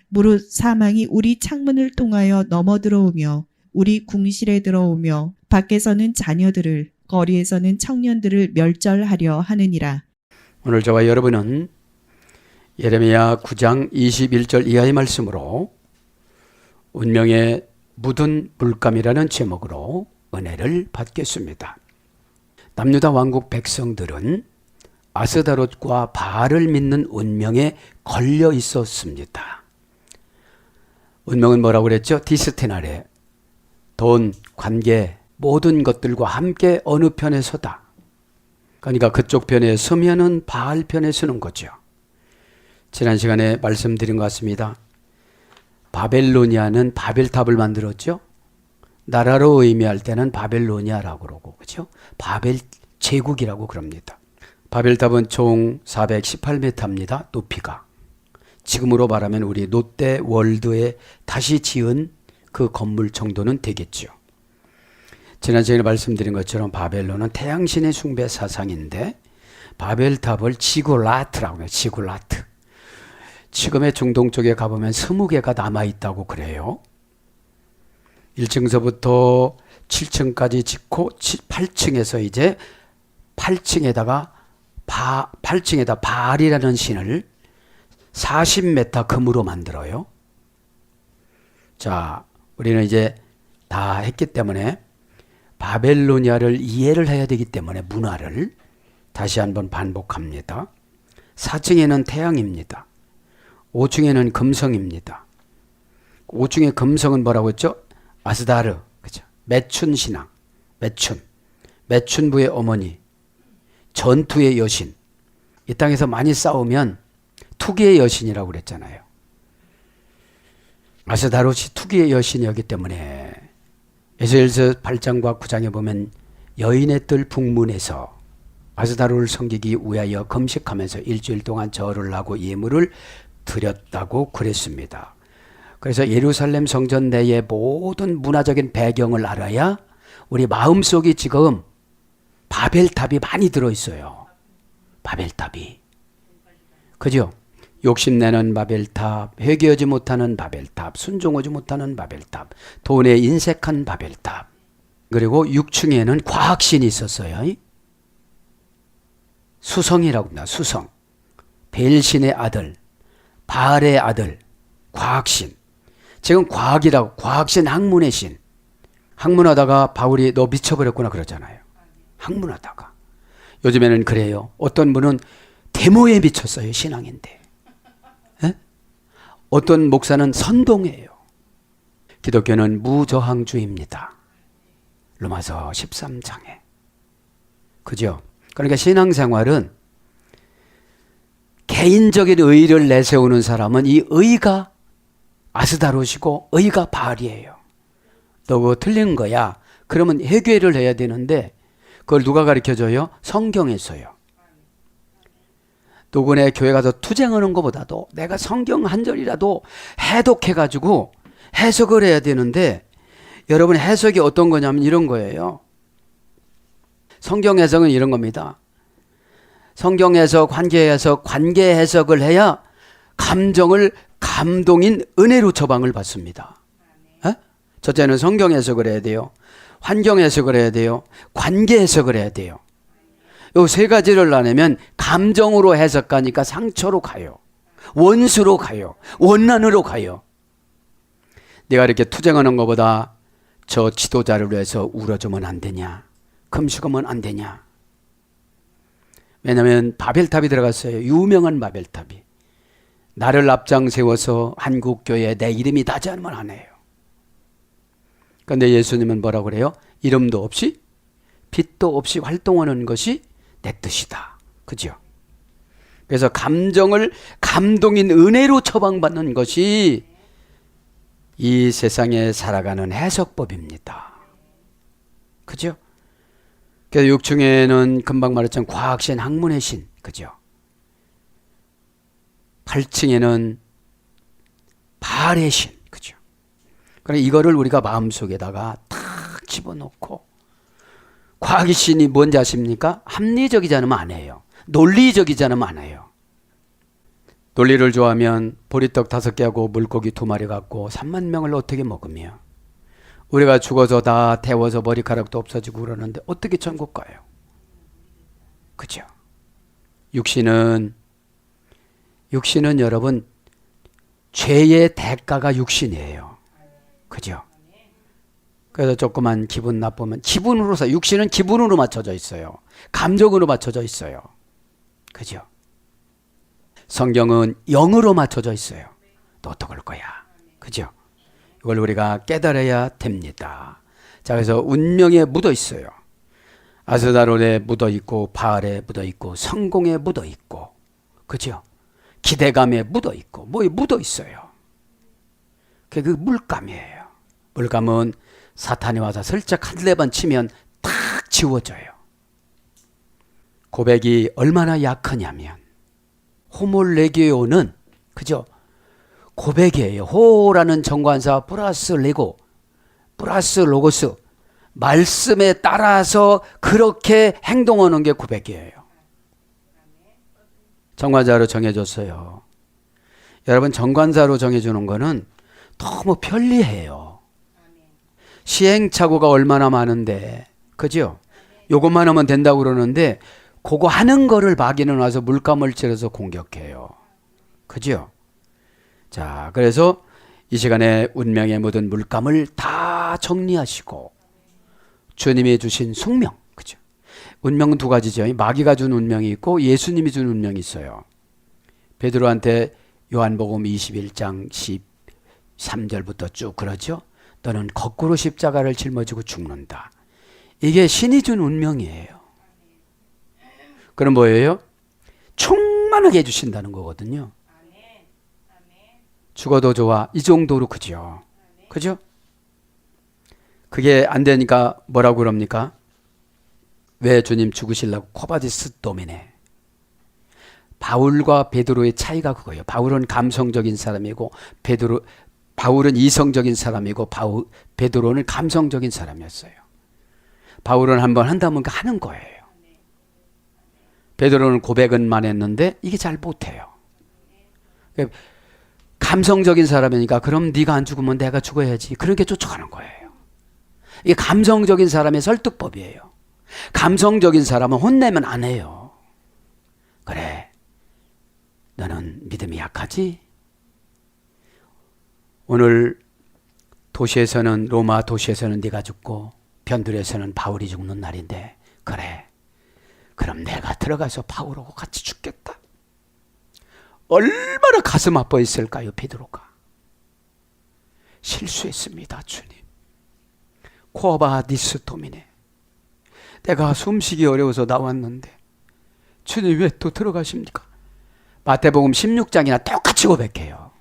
무릇 사망이 우리 창문을 통하여 넘어 들어오며 우리 궁실에 들어오며 밖에서는 자녀들을 거리에서는 청년들을 멸절하려 하느니라. 오늘 저와 여러분은 예레미야 9장 21절 이하의 말씀으로 운명의 묻은 물감이라는 제목으로 은혜를 받겠습니다. 남유다 왕국 백성들은 아스다롯과 바알을 믿는 운명에 걸려 있었습니다. 운명은 뭐라고 그랬죠? 디스테나레, 돈, 관계, 모든 것들과 함께 어느 편에 서다. 그러니까 그쪽 편에 서면은 바알 편에 서는 거죠. 지난 시간에 말씀드린 것 같습니다. 바벨로니아는 바벨탑을 만들었죠. 나라로 의미할 때는 바벨로니아라고 그러고, 그렇죠? 바벨 제국이라고 그럽니다. 바벨탑은 총 418m입니다. 높이가. 지금으로 말하면 우리 롯데 월드에 다시 지은 그 건물 정도는 되겠죠. 지난 시간에 말씀드린 것처럼 바벨론은 태양신의 숭배 사상인데 바벨탑을 지굴라트라고 해요. 지굴라트. 지금의 중동 쪽에 가보면 20개가 남아있다고 그래요. 1층서부터 7층까지 짓고 8층에서 이제 8층에다 바알이라는 신을 40m 금으로 만들어요. 자, 우리는 이제 다 했기 때문에 바벨로니아를 이해를 해야 되기 때문에 문화를 다시 한번 반복합니다. 4층에는 태양입니다. 5층에는 금성입니다. 5층의 금성은 뭐라고 했죠? 아스다르, 그죠? 매춘 신앙, 매춘부의 어머니, 전투의 여신. 이 땅에서 많이 싸우면 투기의 여신이라고 그랬잖아요. 아스다롯이 투기의 여신이었기 때문에 에스겔서 8장과 9장에 보면 여인의 뜰 북문에서 아스다롯을 섬기기 위하여 금식하면서 일주일 동안 절을 하고 예물을 드렸다고 그랬습니다. 그래서 예루살렘 성전 내의 모든 문화적인 배경을 알아야 우리 마음속이 지금 바벨탑이 많이 들어있어요. 바벨탑이. 그죠? 욕심내는 바벨탑, 회개하지 못하는 바벨탑, 순종하지 못하는 바벨탑, 돈에 인색한 바벨탑. 그리고 6층에는 과학신이 있었어요. 수성이라고 합니다. 수성. 벨신의 아들, 바알의 아들, 과학신. 지금 과학이라고, 과학신 학문의 신. 학문하다가 바울이 너 미쳐버렸구나 그러잖아요. 학문하다가. 요즘에는 그래요. 어떤 분은 데모에 미쳤어요. 신앙인데. 에? 어떤 목사는 선동이에요. 기독교는 무저항주의입니다. 로마서 13장에. 그죠? 그러니까 신앙생활은 개인적인 의의를 내세우는 사람은 이 의의가 아스다롯이고 의의가 바알이에요. 너 그거 틀린 거야. 그러면 회개를 해야 되는데 그걸 누가 가르쳐줘요? 성경에서요. 누구네 교회 가서 투쟁하는 것보다도 내가 성경 한 절이라도 해독해가지고 해석을 해야 되는데 여러분 해석이 어떤 거냐면 이런 거예요. 성경 해석은 이런 겁니다. 성경 해석, 관계 해석, 관계 해석을 해야 감정을 감동인 은혜로 처방을 받습니다. 에? 첫째는 성경 해석을 해야 돼요. 환경 해석을 해야 돼요. 관계 해석을 해야 돼요. 요 세 가지를 나누면 감정으로 해석하니까 상처로 가요. 원수로 가요. 원난으로 가요. 내가 이렇게 투쟁하는 것보다 저 지도자를 위해서 울어주면 안 되냐? 금식하면 안 되냐? 왜냐하면 바벨탑이 들어갔어요. 유명한 바벨탑이. 나를 앞장 세워서 한국교회에 내 이름이 나지 않으면 안 해요. 그런데 예수님은 뭐라고 그래요? 이름도 없이 빛도 없이 활동하는 것이 내 뜻이다. 그죠? 그래서 감정을 감동인 은혜로 처방받는 것이 이 세상에 살아가는 해석법입니다. 그죠? 그래서 6층에는 금방 말했지만 과학신, 학문의 신. 그죠? 8층에는 바알의 신. 그죠? 그러니까 이거를 우리가 마음속에다가 탁 집어넣고 과학의 신이 뭔지 아십니까? 합리적이지 않으면 안 해요. 논리적이지 않으면 안 해요. 논리를 좋아하면 보리떡 5개하고 물고기 2마리 갖고 3만 명을 어떻게 먹으며 우리가 죽어서 다 태워서 머리카락도 없어지고 그러는데 어떻게 천국 가요? 그죠? 육신은 여러분 죄의 대가가 육신이에요. 그죠? 그래서 조그만 기분 나쁘면 기분으로서 육신은 기분으로 맞춰져 있어요. 감정으로 맞춰져 있어요. 그죠? 성경은 영으로 맞춰져 있어요. 너 어떡할 거야? 그죠? 이걸 우리가 깨달아야 됩니다. 자, 그래서 운명에 묻어 있어요. 아스다롯에 묻어 있고 바알에 묻어 있고 성공에 묻어 있고 그죠? 기대감에 묻어 있고 뭐에 묻어 있어요. 그게 그 물감이에요. 물감은 사탄이 와서 슬쩍 한 번 치면 탁 지워져요. 고백이 얼마나 약하냐면 호몰레기오는 그죠? 고백이에요. 호라는 정관사 플러스 레고 플러스 로고스 말씀에 따라서 그렇게 행동하는 게 고백이에요. 정관사로 정해줬어요. 여러분 정관사로 정해주는 거는 너무 편리해요. 시행착오가 얼마나 많은데 그죠? 요것만 하면 된다고 그러는데 그거 하는 거를 박이는 와서 물감을 칠해서 공격해요. 그죠? 자, 그래서 이 시간에 운명에 묻은 물감을 다 정리하시고 주님이 주신 숙명, 그죠? 운명은 2가지죠. 마귀가 준 운명이 있고 예수님이 준 운명이 있어요. 베드로한테 요한복음 21장 13절부터 쭉 그러죠. 너는 거꾸로 십자가를 짊어지고 죽는다. 이게 신이 준 운명이에요. 그럼 뭐예요? 충만하게 해주신다는 거거든요. 죽어도 좋아. 이 정도로 그죠? 그죠? 그게 안 되니까 뭐라고 그럽니까? 왜 주님 죽으시려고 코바디스 도미네. 바울과 베드로의 차이가 그거예요. 바울은 감성적인 사람이고 바울은 이성적인 사람이고 베드로는 감성적인 사람이었어요. 바울은 한번 한다면 하는 거예요. 베드로는 고백은만 했는데 이게 잘 못해요. 감성적인 사람이니까 그럼 네가 안 죽으면 내가 죽어야지. 그렇게 쫓아가는 거예요. 이게 감성적인 사람의 설득법이에요. 감성적인 사람은 혼내면 안 해요. 그래, 너는 믿음이 약하지? 오늘 도시에서는 로마 도시에서는 네가 죽고 변두리에서는 바울이 죽는 날인데 그래, 그럼 내가 들어가서 바울하고 같이 죽겠다. 얼마나 가슴 아파했을까요, 베드로가. 실수했습니다, 주님. 코바디스 도미네. 내가 숨쉬기 어려워서 나왔는데 주님 왜 또 들어가십니까? 마태복음 16장이나 똑같이 고백해요.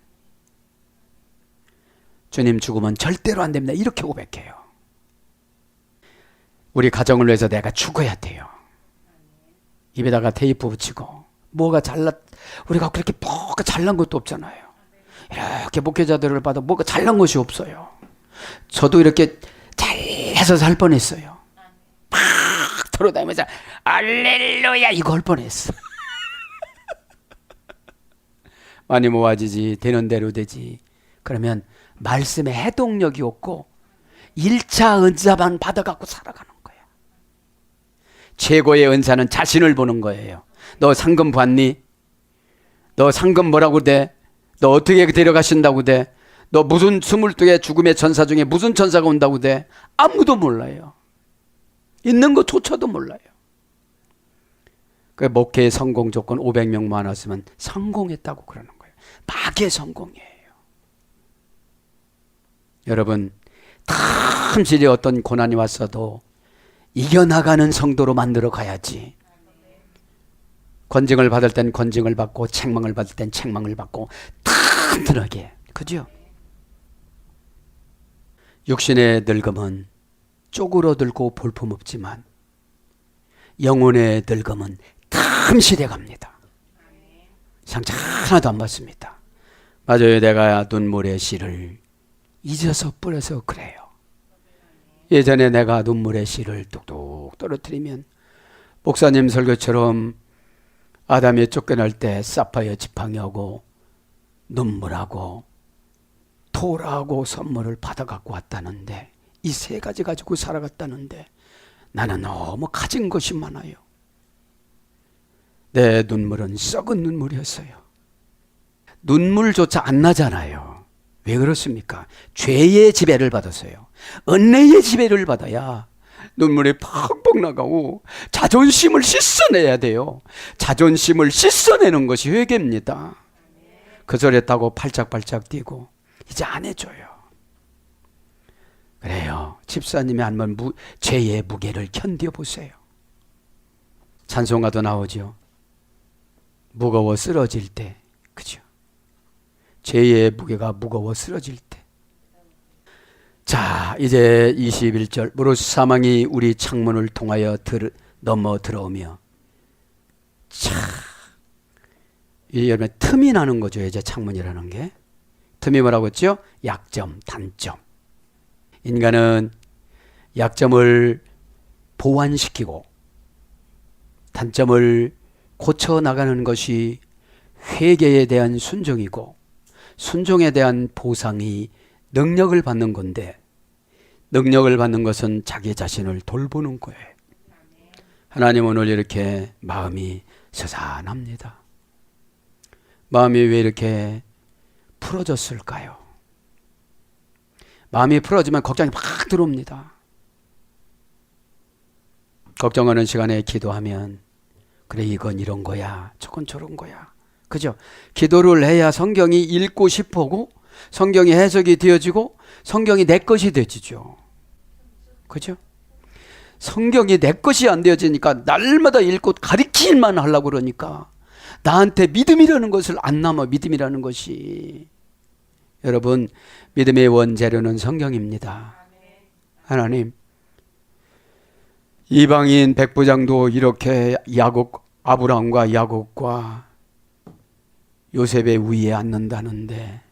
주님 죽으면 절대로 안 됩니다. 이렇게 고백해요. 우리 가정을 위해서 내가 죽어야 돼요. 입에다가 테이프 붙이고 뭐가 우리가 그렇게 뭐가 잘난 것도 없잖아요. 이렇게 목회자들을 봐도 뭐가 잘난 것이 없어요. 저도 이렇게 잘해서 살 뻔했어요. 막 돌아다니면서 알렐루야 이거 할 뻔했어. 많이 모아지지 되는 대로 되지. 그러면 말씀에 해동력이 없고 1차 은사만 받아갖고 살아가는 거야. 최고의 은사는 자신을 보는 거예요. 너 상금 받니? 너 상금 뭐라고 돼? 너 어떻게 데려가신다고 돼? 너 무슨 22개 죽음의 천사 중에 무슨 천사가 온다고 돼? 아무도 몰라요. 있는 것조차도 몰라요. 그 목회의 성공 조건 500명 많았으면 성공했다고 그러는 거예요. 막의 성공이에요. 여러분, 탐실이 어떤 고난이 왔어도 이겨나가는 성도로 만들어 가야지. 권징을 받을 땐 권징을 받고 책망을 받을 땐 책망을 받고 튼튼하게. 그죠? 육신의 늙음은 쪼그러들고 볼품없지만 영혼의 늙음은 탐실해 갑니다. 상처 하나도 안 받습니다. 맞아요. 내가 눈물의 씨를 잊어서 뿌려서 그래요. 예전에 내가 눈물의 씨를 뚝뚝 떨어뜨리면 목사님 설교처럼 아담이 쫓겨날 때 사파이어 지팡이하고 눈물하고 돌하고 선물을 받아 갖고 왔다는데, 이 세 가지 가지고 살아갔다는데 나는 너무 가진 것이 많아요. 내 눈물은 썩은 눈물이었어요. 눈물조차 안 나잖아요. 왜 그렇습니까? 죄의 지배를 받았어요. 은혜의 지배를 받아야 눈물이 펑펑 나가고 자존심을 씻어내야 돼요. 자존심을 씻어내는 것이 회개입니다. 거절했다고 팔짝팔짝 뛰고 이제 안 해줘요. 그래요. 집사님이 한번 죄의 무게를 견뎌보세요. 찬송가도 나오죠. 무거워 쓰러질 때, 그죠? 죄의 무게가 무거워 쓰러질 때. 자, 이제 21절. 무릇 사망이 우리 창문을 통하여 넘어 들어오며. 차, 이 여러분 틈이 나는 거죠. 이제 창문이라는 게. 틈이 뭐라고 했죠? 약점, 단점. 인간은 약점을 보완시키고 단점을 고쳐나가는 것이 회개에 대한 순종이고, 순종에 대한 보상이 능력을 받는 건데, 능력을 받는 것은 자기 자신을 돌보는 거예요. 하나님 오늘 이렇게 마음이 서산합니다. 마음이 왜 이렇게 풀어졌을까요? 마음이 풀어지면 걱정이 막 들어옵니다. 걱정하는 시간에 기도하면, 그래 이건 이런 거야, 저건 저런 거야, 그죠? 기도를 해야 성경이 읽고 싶어고, 성경이 해석이 되어지고, 성경이 내 것이 되지죠. 그죠? 성경이 내 것이 안 되어지니까 날마다 읽고 가르치기만 하려고 그러니까 나한테 믿음이라는 것을 안 남아. 믿음이라는 것이, 여러분, 믿음의 원재료는 성경입니다. 하나님, 이방인 백부장도 이렇게 아브라함과 야곱과 요셉의 위에 앉는다는데,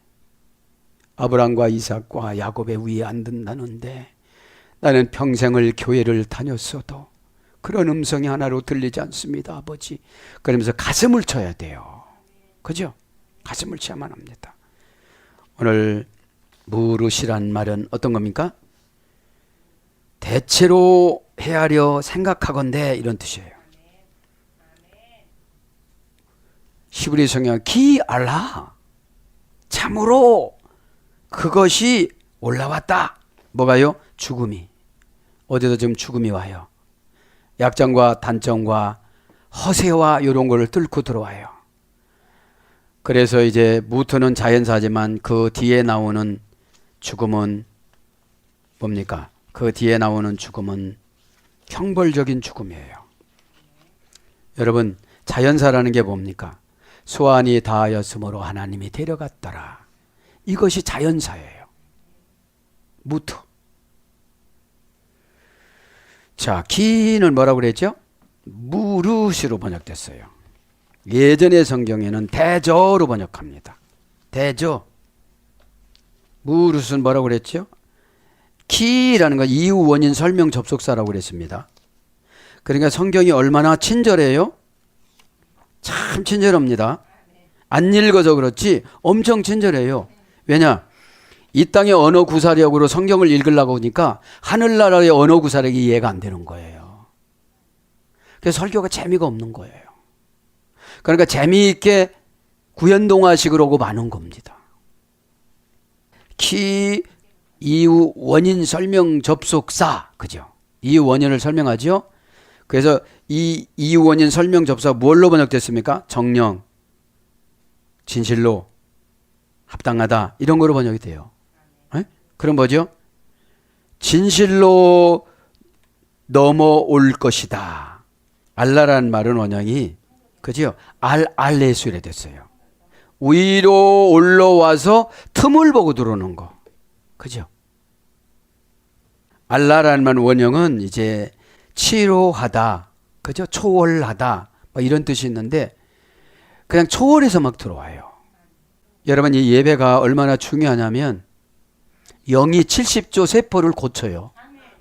아브라함과 이삭과 야곱의 위에 앉는다는데, 나는 평생을 교회를 다녔어도 그런 음성이 하나로 들리지 않습니다, 아버지. 그러면서 가슴을 쳐야 돼요. 그죠? 가슴을 쳐야만 합니다. 오늘 무릇이란 말은 어떤 겁니까? 대체로 헤아려 생각하건대, 이런 뜻이에요. 히브리 성경 기 알라, 참으로 그것이 올라왔다. 뭐가요? 죽음이. 어디서 지금 죽음이 와요. 약점과 단점과 허세와 이런 거를 뚫고 들어와요. 그래서 이제 무토는 자연사지만 그 뒤에 나오는 죽음은 뭡니까? 그 뒤에 나오는 죽음은 형벌적인 죽음이에요. 여러분, 자연사라는 게 뭡니까? 소환이 다하였으므로 하나님이 데려갔더라. 이것이 자연사예요. 무토. 자, 기는 뭐라고 그랬죠? 무릇으로 번역됐어요. 예전의 성경에는 대저로 번역합니다. 대저. 무릇은 뭐라고 그랬죠? 키라는 건 이유, 원인, 설명, 접속사라고 그랬습니다. 그러니까 성경이 얼마나 친절해요? 참 친절합니다. 안 읽어서 그렇지 엄청 친절해요. 왜냐? 이 땅의 언어 구사력으로 성경을 읽으려고 하니까 하늘나라의 언어 구사력이 이해가 안 되는 거예요. 그래서 설교가 재미가 없는 거예요. 그러니까 재미있게 구연동화식으로 오고 마는 겁니다. 키, 이유, 원인, 설명, 접속사, 그죠? 이유, 원인을 설명하죠. 그래서 이 이유, 원인, 설명, 접속사 뭘로 번역됐습니까? 정령, 진실로, 합당하다, 이런 거로 번역이 돼요. 네? 그럼 뭐죠? 진실로 넘어올 것이다. 알라라는 말은 원형이, 그죠? 알레수레 됐어요. 위로 올라와서 틈을 보고 들어오는 거. 그죠? 알라라는 말 원형은 이제 치료하다, 그죠? 초월하다, 뭐 이런 뜻이 있는데, 그냥 초월해서 막 들어와요. 여러분, 이 예배가 얼마나 중요하냐면, 영이 70조 세포를 고쳐요.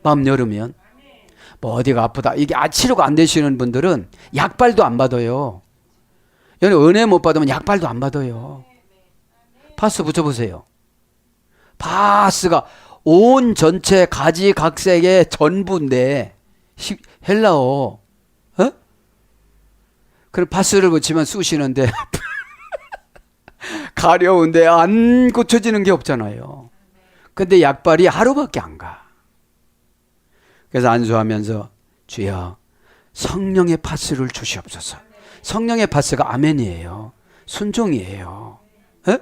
마음 열으면. 뭐 어디가 아프다, 이게 치료가 안 되시는 분들은 약발도 안 받아요. 여러분, 은혜 못 받으면 약발도 안 받아요. 파스 붙여보세요. 파스가 온 전체 가지각색의 전부인데 헬라어. 어? 그럼 파스를 붙이면 쑤시는데 가려운데 안 고쳐지는 게 없잖아요. 근데 약발이 하루밖에 안 가. 그래서 안수하면서 주여 성령의 파스를 주시옵소서. 성령의 파스가 아멘이에요. 순종이에요. 에?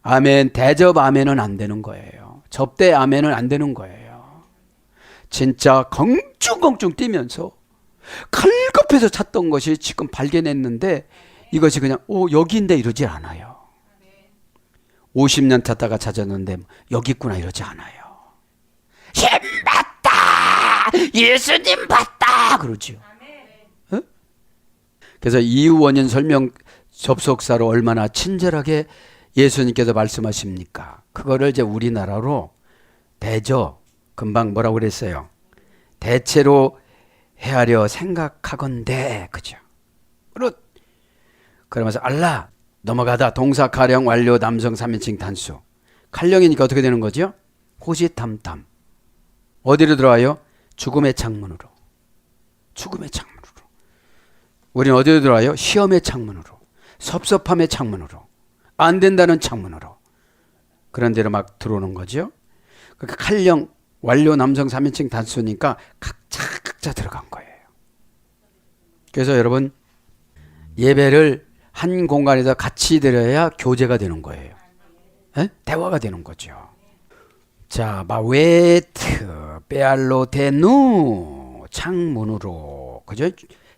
아멘, 대접 아멘은 안 되는 거예요. 접대 아멘은 안 되는 거예요. 진짜 껑충껑충 뛰면서 칼급해서 찾던 것이 지금 발견했는데 이것이 그냥 여기인데 이러지 않아요. 50년 찾다가 찾았는데 여기 있구나 이러지 않아요. 힘 받다! 예수님 받다! 그러죠. 어? 그래서 이유 원인 설명 접속사로 얼마나 친절하게 예수님께서 말씀하십니까? 그거를 이제 우리나라로 금방 뭐라고 그랬어요? 대체로 헤아려 생각하건대. 그죠? 그러면서 알라 넘어가다 동사 가령 완료 남성 3인칭 단수. 칼령이니까 어떻게 되는 거죠? 호시탐탐. 어디로 들어와요? 죽음의 창문으로. 죽음의 창문으로. 우리는 어디로 들어와요? 시험의 창문으로. 섭섭함의 창문으로. 안 된다는 창문으로. 그런 데로 막 들어오는 거죠. 그러니까 칼령 완료 남성 3인칭 단수니까 각자 들어간 거예요. 그래서 여러분 예배를 한 공간에서 같이 드려야 교제가 되는 거예요. 에? 대화가 되는 거죠. 자, 마웨트 베알로 데누 창문으로, 그죠?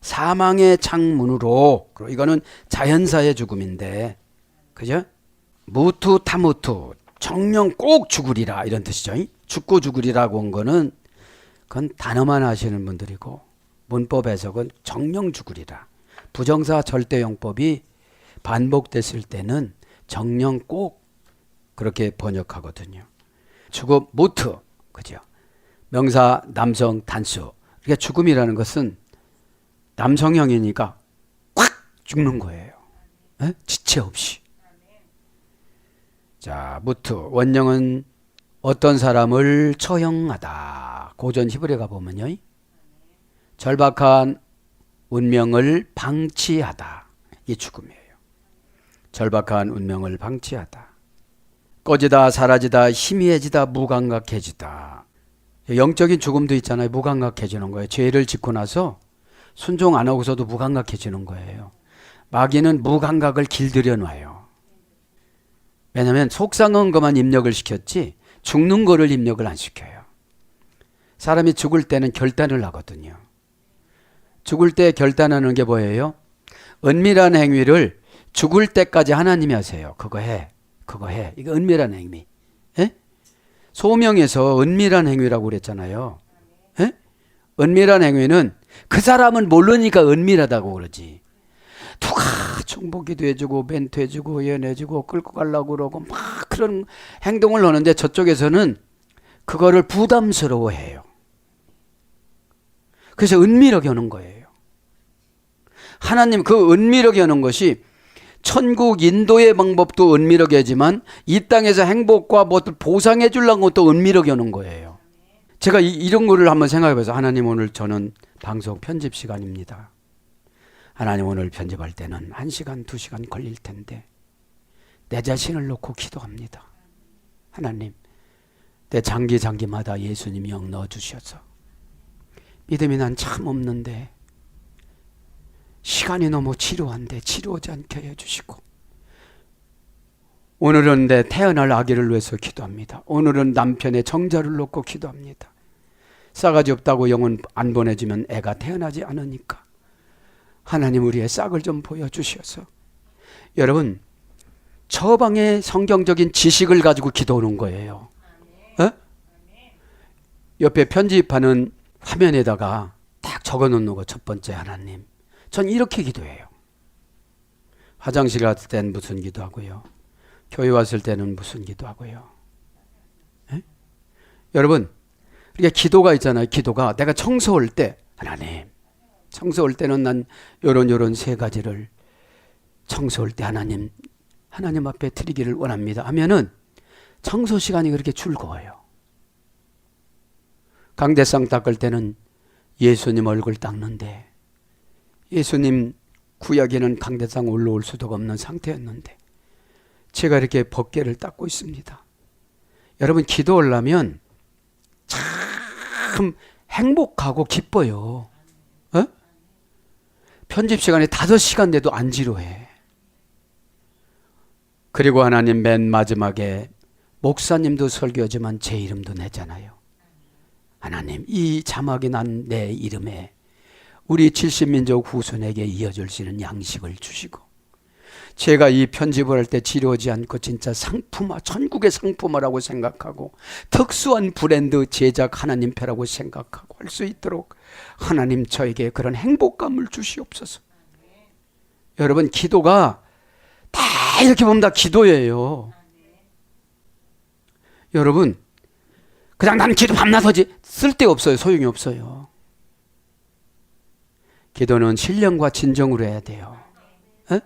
사망의 창문으로. 이거는 자연사의 죽음인데, 그죠? 무투 타무투 정령 꼭 죽으리라 이런 뜻이죠. 죽고 죽으리라고 한 거는 그건 단어만 하시는 분들이고 문법 해석은 정령 죽으리라. 부정사 절대용법이 반복됐을 때는 정령 꼭 그렇게 번역하거든요. 죽음 무트, 그죠? 명사 남성 단수. 그러니까 죽음이라는 것은 남성형이니까 꽉 죽는 거예요. 에? 지체 없이. 자, 무트 원형은 어떤 사람을 처형하다. 고전 히브리어 가보면요, 절박한 운명을 방치하다. 이게 죽음이에요. 절박한 운명을 방치하다. 꺼지다, 사라지다, 희미해지다, 무감각해지다. 영적인 죽음도 있잖아요. 무감각해지는 거예요. 죄를 짓고 나서 순종 안 하고서도 무감각해지는 거예요. 마귀는 무감각을 길들여 놔요. 왜냐하면 속상한 것만 입력을 시켰지 죽는 거를 입력을 안 시켜요. 사람이 죽을 때는 결단을 하거든요. 죽을 때 결단하는 게 뭐예요? 은밀한 행위를 죽을 때까지 하나님이 하세요. 그거 해. 이거 은밀한 행위. 에? 소명에서 은밀한 행위라고 그랬잖아요. 에? 은밀한 행위는 그 사람은 모르니까 은밀하다고 그러지. 누가 중보기도 해주고 멘트 해주고 예언해주고 끌고 가려고 그러고 막 그런 행동을 하는데 저쪽에서는 그거를 부담스러워해요. 그래서 은밀하게 하는 거예요. 하나님 그 은밀하게 하는 것이 천국 인도의 방법도 은밀하게 하지만 이 땅에서 행복과 뭐를 보상해 주려는 것도 은밀하게 하는 거예요. 제가 이런 거를 한번 생각해 봐서 하나님 오늘 저는 방송 편집 시간입니다. 하나님 오늘 편집할 때는 1시간, 2시간 걸릴 텐데 내 자신을 놓고 기도합니다. 하나님 내 장기마다 예수님 영 넣어주셔서 믿음이 난 참 없는데 시간이 너무 지루한데 지루하지 않게 해주시고 오늘은 내 태어날 아기를 위해서 기도합니다. 오늘은 남편의 정자를 놓고 기도합니다. 싸가지 없다고 영혼 안 보내주면 애가 태어나지 않으니까 하나님 우리의 싹을 좀 보여주셔서 여러분 처방의 성경적인 지식을 가지고 기도하는 거예요. 어? 옆에 편집하는 화면에다가 딱 적어놓는 거 첫 번째 하나님 전 이렇게 기도해요. 화장실 갔을 때는 무슨 기도하고요. 교회 왔을 때는 무슨 기도하고요. 에? 여러분 그러니까 기도가 있잖아요. 기도가 내가 청소할 때 하나님 청소할 때는 난 요런 세 가지를 청소할 때 하나님 하나님 앞에 드리기를 원합니다 하면은 청소 시간이 그렇게 즐거워요. 강대상 닦을 때는 예수님 얼굴 닦는데 예수님 구약에는 강대상 올라올 수도 없는 상태였는데 제가 이렇게 법궤를 닦고 있습니다. 여러분 기도하려면 참 행복하고 기뻐요. 어? 편집 시간에 5시간 돼도 안 지루해. 그리고 하나님 맨 마지막에 목사님도 설교하지만 제 이름도 내잖아요. 하나님 이 자막이 난 내 이름에 우리 70민족 후손에게 이어줄 수 있는 양식을 주시고 제가 이 편집을 할 때 지루하지 않고 진짜 상품화, 천국의 상품화라고 생각하고 특수한 브랜드 제작 하나님 패라고 생각하고 할 수 있도록 하나님 저에게 그런 행복감을 주시옵소서. 여러분 기도가 다 이렇게 보면 다 기도예요. 여러분 그냥 나는 기도 밤낮 하지 쓸데없어요. 소용이 없어요. 기도는 신령과 진정으로 해야 돼요. 에?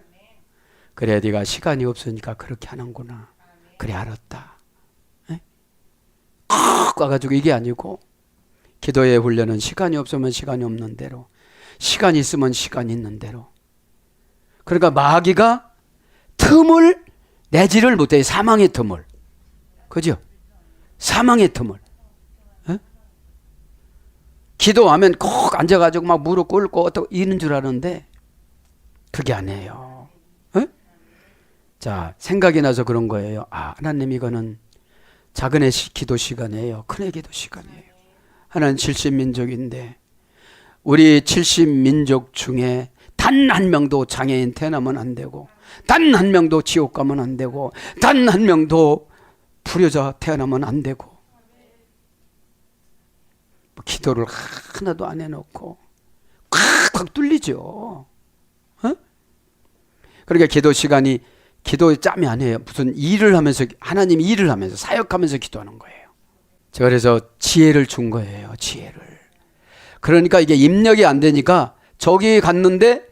그래 네가 시간이 없으니까 그렇게 하는구나. 그래 알았다. 꼭 와가지고 이게 아니고 기도의 훈련은 시간이 없으면 시간이 없는 대로 시간이 있으면 시간이 있는 대로 그러니까 마귀가 틈을 내지를 못해요. 사망의 틈을. 그죠? 사망의 틈을. 에? 기도하면 꼭 앉아가지고 막 무릎 꿇고 어떻게 이런 줄 아는데 그게 아니에요. 에? 자, 생각이 나서 그런 거예요. 아, 하나님 이거는 작은 애 기도 시간이에요. 큰 애 기도 시간이에요. 하나는 70민족인데 우리 70민족 중에 단 한 명도 장애인 태어나면 안 되고 단 한 명도 지옥 가면 안 되고 단 한 명도 불효자 태어나면 안 되고 기도를 하나도 안 해놓고 콱콱 뚫리죠. 어? 그러니까 기도 시간이 기도에 짬이 아니에요. 무슨 일을 하면서 하나님 일을 하면서 사역하면서 기도하는 거예요. 제가 그래서 지혜를 준 거예요. 지혜를. 그러니까 이게 입력이 안 되니까 저기 갔는데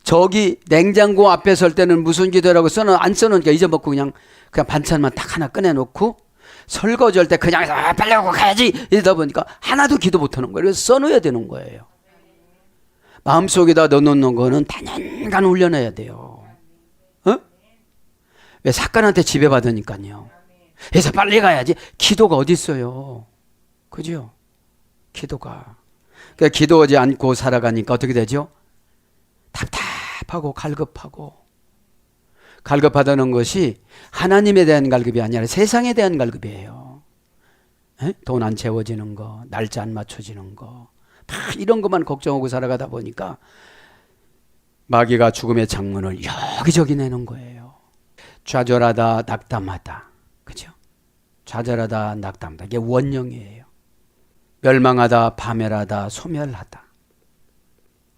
저기 냉장고 앞에 설 때는 무슨 기도라고 안 써놓으니까 잊어먹고 그냥 반찬만 딱 하나 꺼내놓고 설거지할 때 그냥 빨리 하고 가야지 이러다 보니까 하나도 기도 못하는 거예요. 그래서 써놓아야 되는 거예요. 마음속에다 넣어놓는 거는 단연간 훈련해야 돼요. 어? 왜 사건한테 지배받으니까요. 그래서 빨리 가야지. 기도가 어디 있어요. 그죠? 기도가. 그러니까 기도하지 않고 살아가니까 어떻게 되죠? 답답하고 갈급하고. 갈급하다는 것이 하나님에 대한 갈급이 아니라 세상에 대한 갈급이에요. 돈 안 채워지는 거, 날짜 안 맞춰지는 거, 다 이런 것만 걱정하고 살아가다 보니까 마귀가 죽음의 창문을 여기저기 내는 거예요. 좌절하다 낙담하다. 그죠? 좌절하다 낙담하다. 이게 원형이에요. 멸망하다 파멸하다 소멸하다.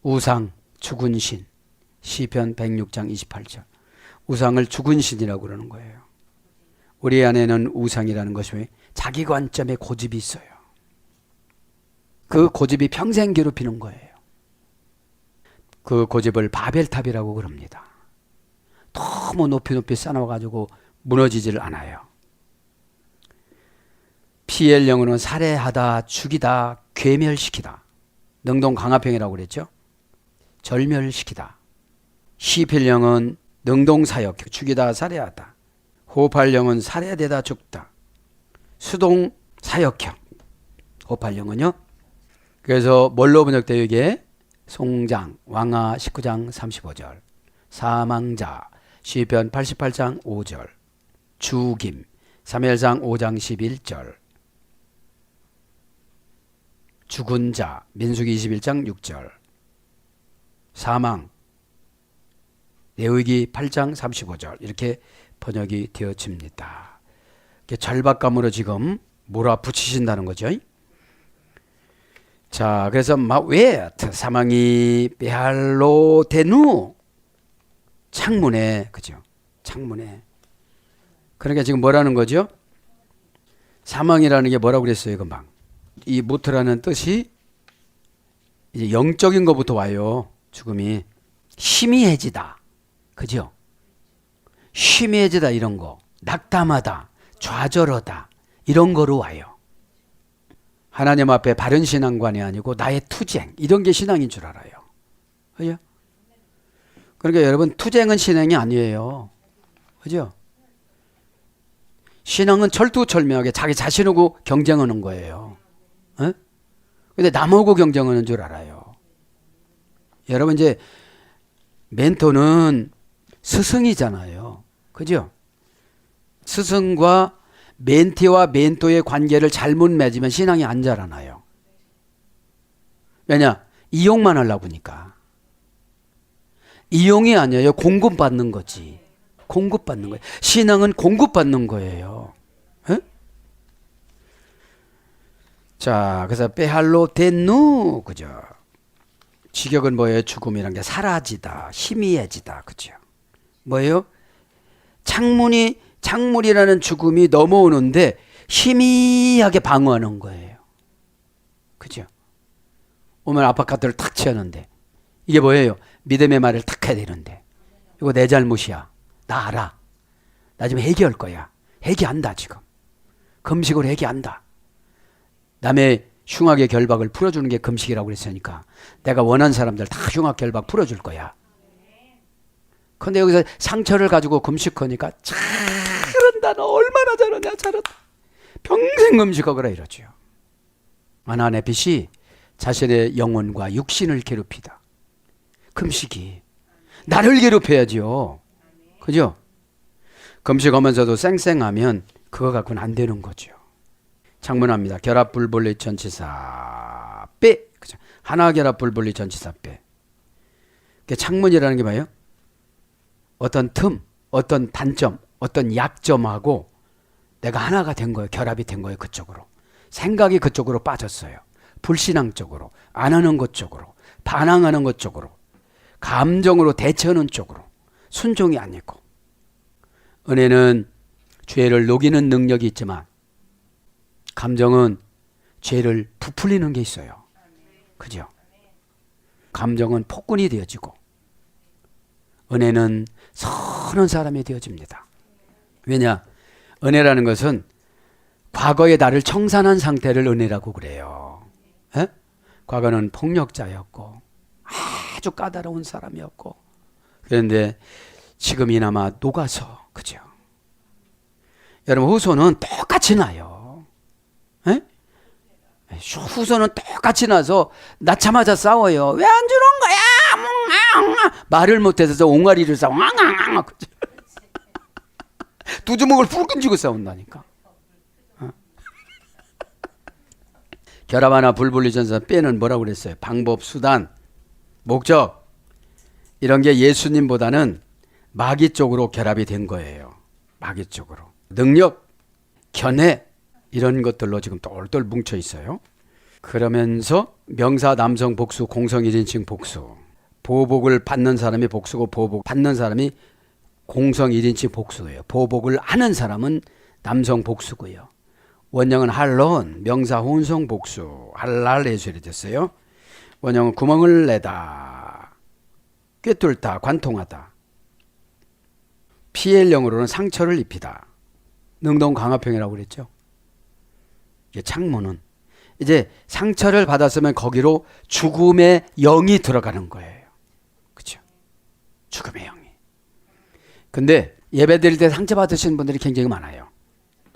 우상 죽은 신. 시편 106장 28절. 우상을 죽은 신이라고 그러는 거예요. 우리 안에는 우상이라는 것이 자기 관점에 고집이 있어요. 그 고집이 평생 괴롭히는 거예요. 그 고집을 바벨탑이라고 그럽니다. 너무 높이 쌓아가지고 무너지지를 않아요. 피엘 영어는 살해하다, 죽이다, 괴멸시키다. 능동 강화평이라고 그랬죠. 절멸시키다. 시필령은 능동사역, 죽이다, 살해하다. 호흡할령은 살해되다, 죽다. 수동사역형. 호흡할령은요. 그래서 뭘로 번역돼요 이게? 송장, 왕하 19장 35절. 사망자, 시편 88장 5절. 죽임, 사무엘상 5장 11절. 죽은 자, 민수기 21장 6절. 사망, 레위기 8장 35절. 이렇게 번역이 되어집니다. 절박감으로 지금 몰아붙이신다는 거죠. 자, 그래서 왜 사망이 베할로 데누 창문에, 그죠? 창문에. 그러니까 지금 뭐라는 거죠? 사망이라는 게 뭐라고 그랬어요, 금방? 이 무트라는 뜻이 이제 영적인 것부터 와요. 죽음이 희미해지다. 그죠? 희미해지다 이런 거, 낙담하다, 좌절하다 이런 거로 와요. 하나님 앞에 바른 신앙관이 아니고 나의 투쟁 이런 게 신앙인 줄 알아요. 그죠? 그러니까 여러분 투쟁은 신앙이 아니에요. 그죠? 신앙은 철두철미하게 자기 자신하고 경쟁하는 거예요. 어? 근데 남하고 경쟁하는 줄 알아요. 여러분 이제 멘토는 스승이잖아요. 그죠? 스승과 멘티와 멘토의 관계를 잘못 맺으면 신앙이 안 자라나요. 왜냐? 이용만 하려고 하니까. 이용이 아니에요. 공급받는 거지. 공급받는 거예요. 신앙은 공급받는 거예요. 에? 자, 그래서 빼할로 덴누, 그죠? 직역은 뭐예요? 죽음이란 게 사라지다, 희미해지다, 그죠? 뭐예요? 창문이라는 죽음이 넘어오는데 희미하게 방어하는 거예요. 그죠? 오면 아파트를 탁 치었는데 이게 뭐예요? 믿음의 말을 탁 해야 되는데 이거 내 잘못이야. 나 알아. 나 지금 회개할 거야. 회개한다 지금. 금식으로 회개한다. 남의 흉악의 결박을 풀어주는 게 금식이라고 그랬으니까 내가 원하는 사람들 다 흉악 결박 풀어줄 거야. 근데 여기서 상처를 가지고 금식하니까 잘한다. 너 얼마나 잘하냐. 잘한다. 평생 금식하거라 이러죠. 아나의 빛이 자신의 영혼과 육신을 괴롭히다. 금식이 나를 괴롭혀야죠. 그죠? 금식하면서도 쌩쌩하면 그거 갖고는 안 되는 거죠. 창문합니다. 결합불분리 전치사 빼. 그죠? 하나 결합불분리 전치사 빼. 창문이라는 게 뭐예요? 어떤 틈, 어떤 단점, 어떤 약점하고 내가 하나가 된 거예요. 결합이 된 거예요. 그쪽으로. 생각이 그쪽으로 빠졌어요. 불신앙 쪽으로, 안 하는 것 쪽으로, 반항하는 것 쪽으로, 감정으로 대처하는 쪽으로, 순종이 아니고. 은혜는 죄를 녹이는 능력이 있지만 감정은 죄를 부풀리는 게 있어요. 그죠? 감정은 폭군이 되어지고 은혜는 선한 사람이 되어집니다. 왜냐? 은혜라는 것은 과거의 나를 청산한 상태를 은혜라고 그래요. 에? 과거는 폭력자였고 아주 까다로운 사람이었고 그런데 지금이나마 녹아서 그죠? 여러분 후손은 똑같이 나요. 에? 후손은 똑같이 나서 낳자마자 싸워요. 왜 안 주는 거야? 말을 못해서 옹알이를 싸워. 두 주먹을 붉은 쥐고 싸운다니까. 결합 하나 불분리 전사 빼는 뭐라고 그랬어요? 방법, 수단, 목적 이런 게 예수님보다는 마귀 쪽으로 결합이 된 거예요. 마귀 쪽으로. 능력, 견해 이런 것들로 지금 똘똘 뭉쳐 있어요. 그러면서 명사 남성 복수, 공성 1인칭 복수. 보복을 받는 사람이 복수고 보복 받는 사람이 공성 1인칭 복수예요. 보복을 하는 사람은 남성 복수고요. 원형은 할론, 명사 혼성 복수, 할랄 예술이 됐어요. 원형은 구멍을 내다, 꿰뚫다, 관통하다. PL형으로는 상처를 입히다. 능동 강화평이라고 그랬죠. 이게 창문은 이제 상처를 받았으면 거기로 죽음의 영이 들어가는 거예요. 그렇죠? 죽음의 영이. 근데 예배 드릴 때 상처 받으시는 분들이 굉장히 많아요.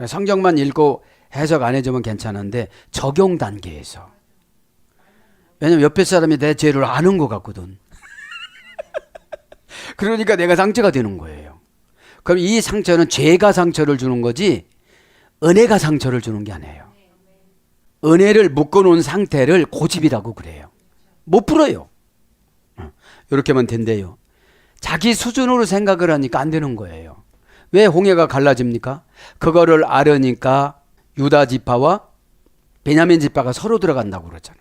성경만 읽고 해석 안 해주면 괜찮은데 적용 단계에서. 왜냐면 옆에 사람이 내 죄를 아는 것 같거든. 그러니까 내가 상처가 되는 거예요. 그럼 이 상처는 죄가 상처를 주는 거지 은혜가 상처를 주는 게 아니에요. 은혜를 묶어놓은 상태를 고집이라고 그래요. 못 풀어요. 이렇게 하면 된대요. 자기 수준으로 생각을 하니까 안 되는 거예요. 왜 홍해가 갈라집니까? 그거를 알으니까 유다 지파와 베냐민 지파가 서로 들어간다고 그러잖아.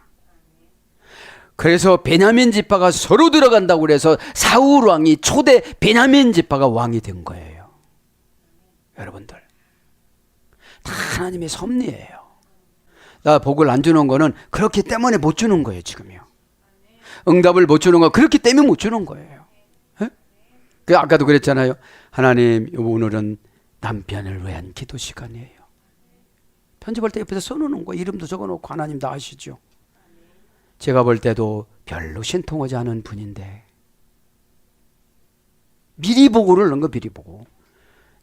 그래서 베냐민 지파가 서로 들어간다고 그래서 사울 왕이 초대 베냐민 지파가 왕이 된 거예요. 여러분들 다 하나님의 섭리예요. 나 복을 안 주는 거는 그렇기 때문에 못 주는 거예요. 지금요. 응답을 못 주는 거 그렇기 때문에 못 주는 거예요. 에? 아까도 그랬잖아요. 하나님, 오늘은 남편을 위한 기도 시간이에요. 편집할 때 옆에서 써놓는 거, 이름도 적어놓고 하나님 다 아시죠. 제가 볼 때도 별로 신통하지 않은 분인데 미리 보고를 넣은 거, 미리 보고.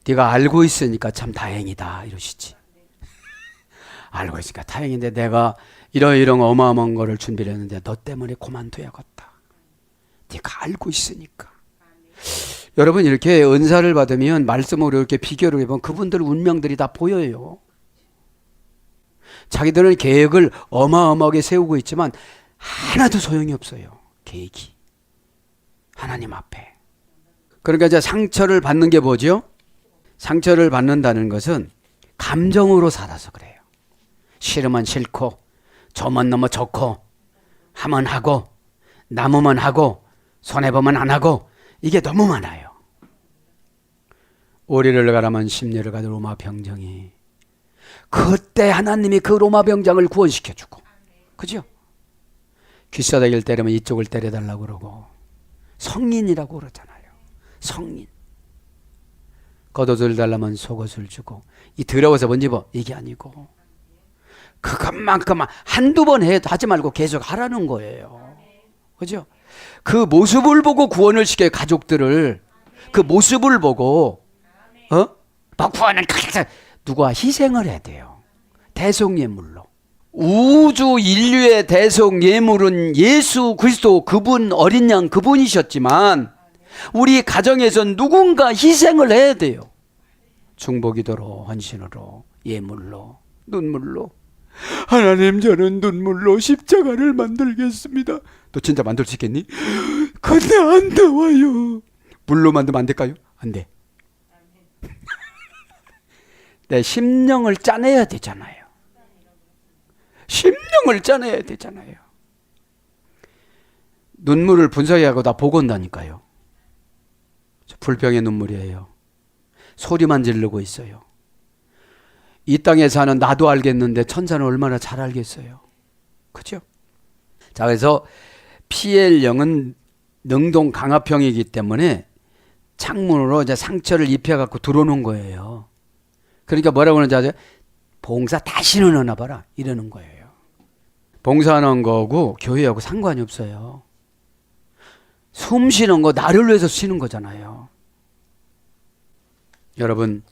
네가 알고 있으니까 참 다행이다 이러시지. 알고 있으니까 다행인데 내가 이런 어마어마한 거를 준비를 했는데 너 때문에 그만둬야겠다. 네가 알고 있으니까. 여러분, 이렇게 은사를 받으면 말씀으로 이렇게 비교를 해보면 그분들 운명들이 다 보여요. 자기들은 계획을 어마어마하게 세우고 있지만 하나도 소용이 없어요. 계획이. 하나님 앞에. 그러니까 이제 상처를 받는 게 뭐죠? 상처를 받는다는 것은 감정으로 살아서 그래요. 싫으면 싫고, 저만 넘어 좋고, 하면 하고, 남으면 하고, 손해보면 안 하고, 이게 너무 많아요. 오리를 가라면 십리를 가도 로마 병정이, 그때 하나님이 그 로마 병장을 구원시켜주고, 그죠? 귀싸대기를 때리면 이쪽을 때려달라고 그러고, 성인이라고 그러잖아요. 성인. 겉옷을 달라면 속옷을 주고, 이 더러워서 뭔지 뭐 이게 아니고, 그것만큼만 한두 번 하지 말고 계속 하라는 거예요. 그죠? 그 모습을 보고 구원을 시켜요. 가족들을. 그 모습을 보고 막 구원을 누가 희생을 해야 돼요. 대속예물로. 우주 인류의 대속예물은 예수 그리스도, 그분, 어린 양 그분이셨지만 우리 가정에서 누군가 희생을 해야 돼요. 중보기도로, 헌신으로, 예물로, 눈물로. 하나님, 저는 눈물로 십자가를 만들겠습니다. 너 진짜 만들 수 있겠니? 근데 안 나와요. 물로 만들면 안 될까요? 안 돼. 내 심령을 짜내야 되잖아요. 심령을 짜내야 되잖아요. 눈물을 분사하고 다 보고 온다니까요. 불병의 눈물이에요. 소리만 지르고 있어요. 이 땅에 사는 나도 알겠는데 천사는 얼마나 잘 알겠어요. 그죠? 자, 그래서 PL형은 능동 강압형이기 때문에 창문으로 이제 상처를 입혀갖고 들어오는 거예요. 그러니까 뭐라고 하는지 아세요? 봉사 다시는 하나 봐라 이러는 거예요. 봉사하는 거고 교회하고 상관이 없어요. 숨 쉬는 거 나를 위해서 쉬는 거잖아요. 여러분,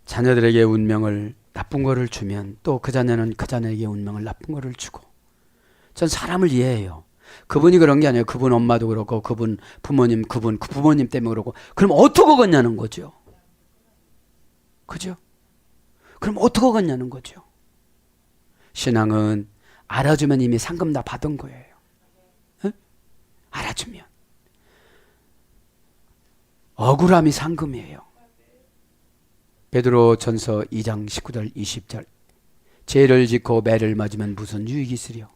자녀들에게 운명을 나쁜 거를 주면 또 그 자녀는 그 자녀에게 운명을 나쁜 거를 주고, 전 사람을 이해해요. 그분이 그런 게 아니에요. 그분 엄마도 그렇고 그분 부모님, 그분 그 부모님 때문에 그러고. 그럼 어떻게 걷냐는 거죠. 그죠? 그럼 어떻게 걷냐는 거죠. 신앙은 알아주면 이미 상금 다 받은 거예요. 응? 알아주면. 억울함이 상금이에요. 베드로 전서 2장 19절 20절. 죄를 짓고 매를 맞으면 무슨 유익이 있으려.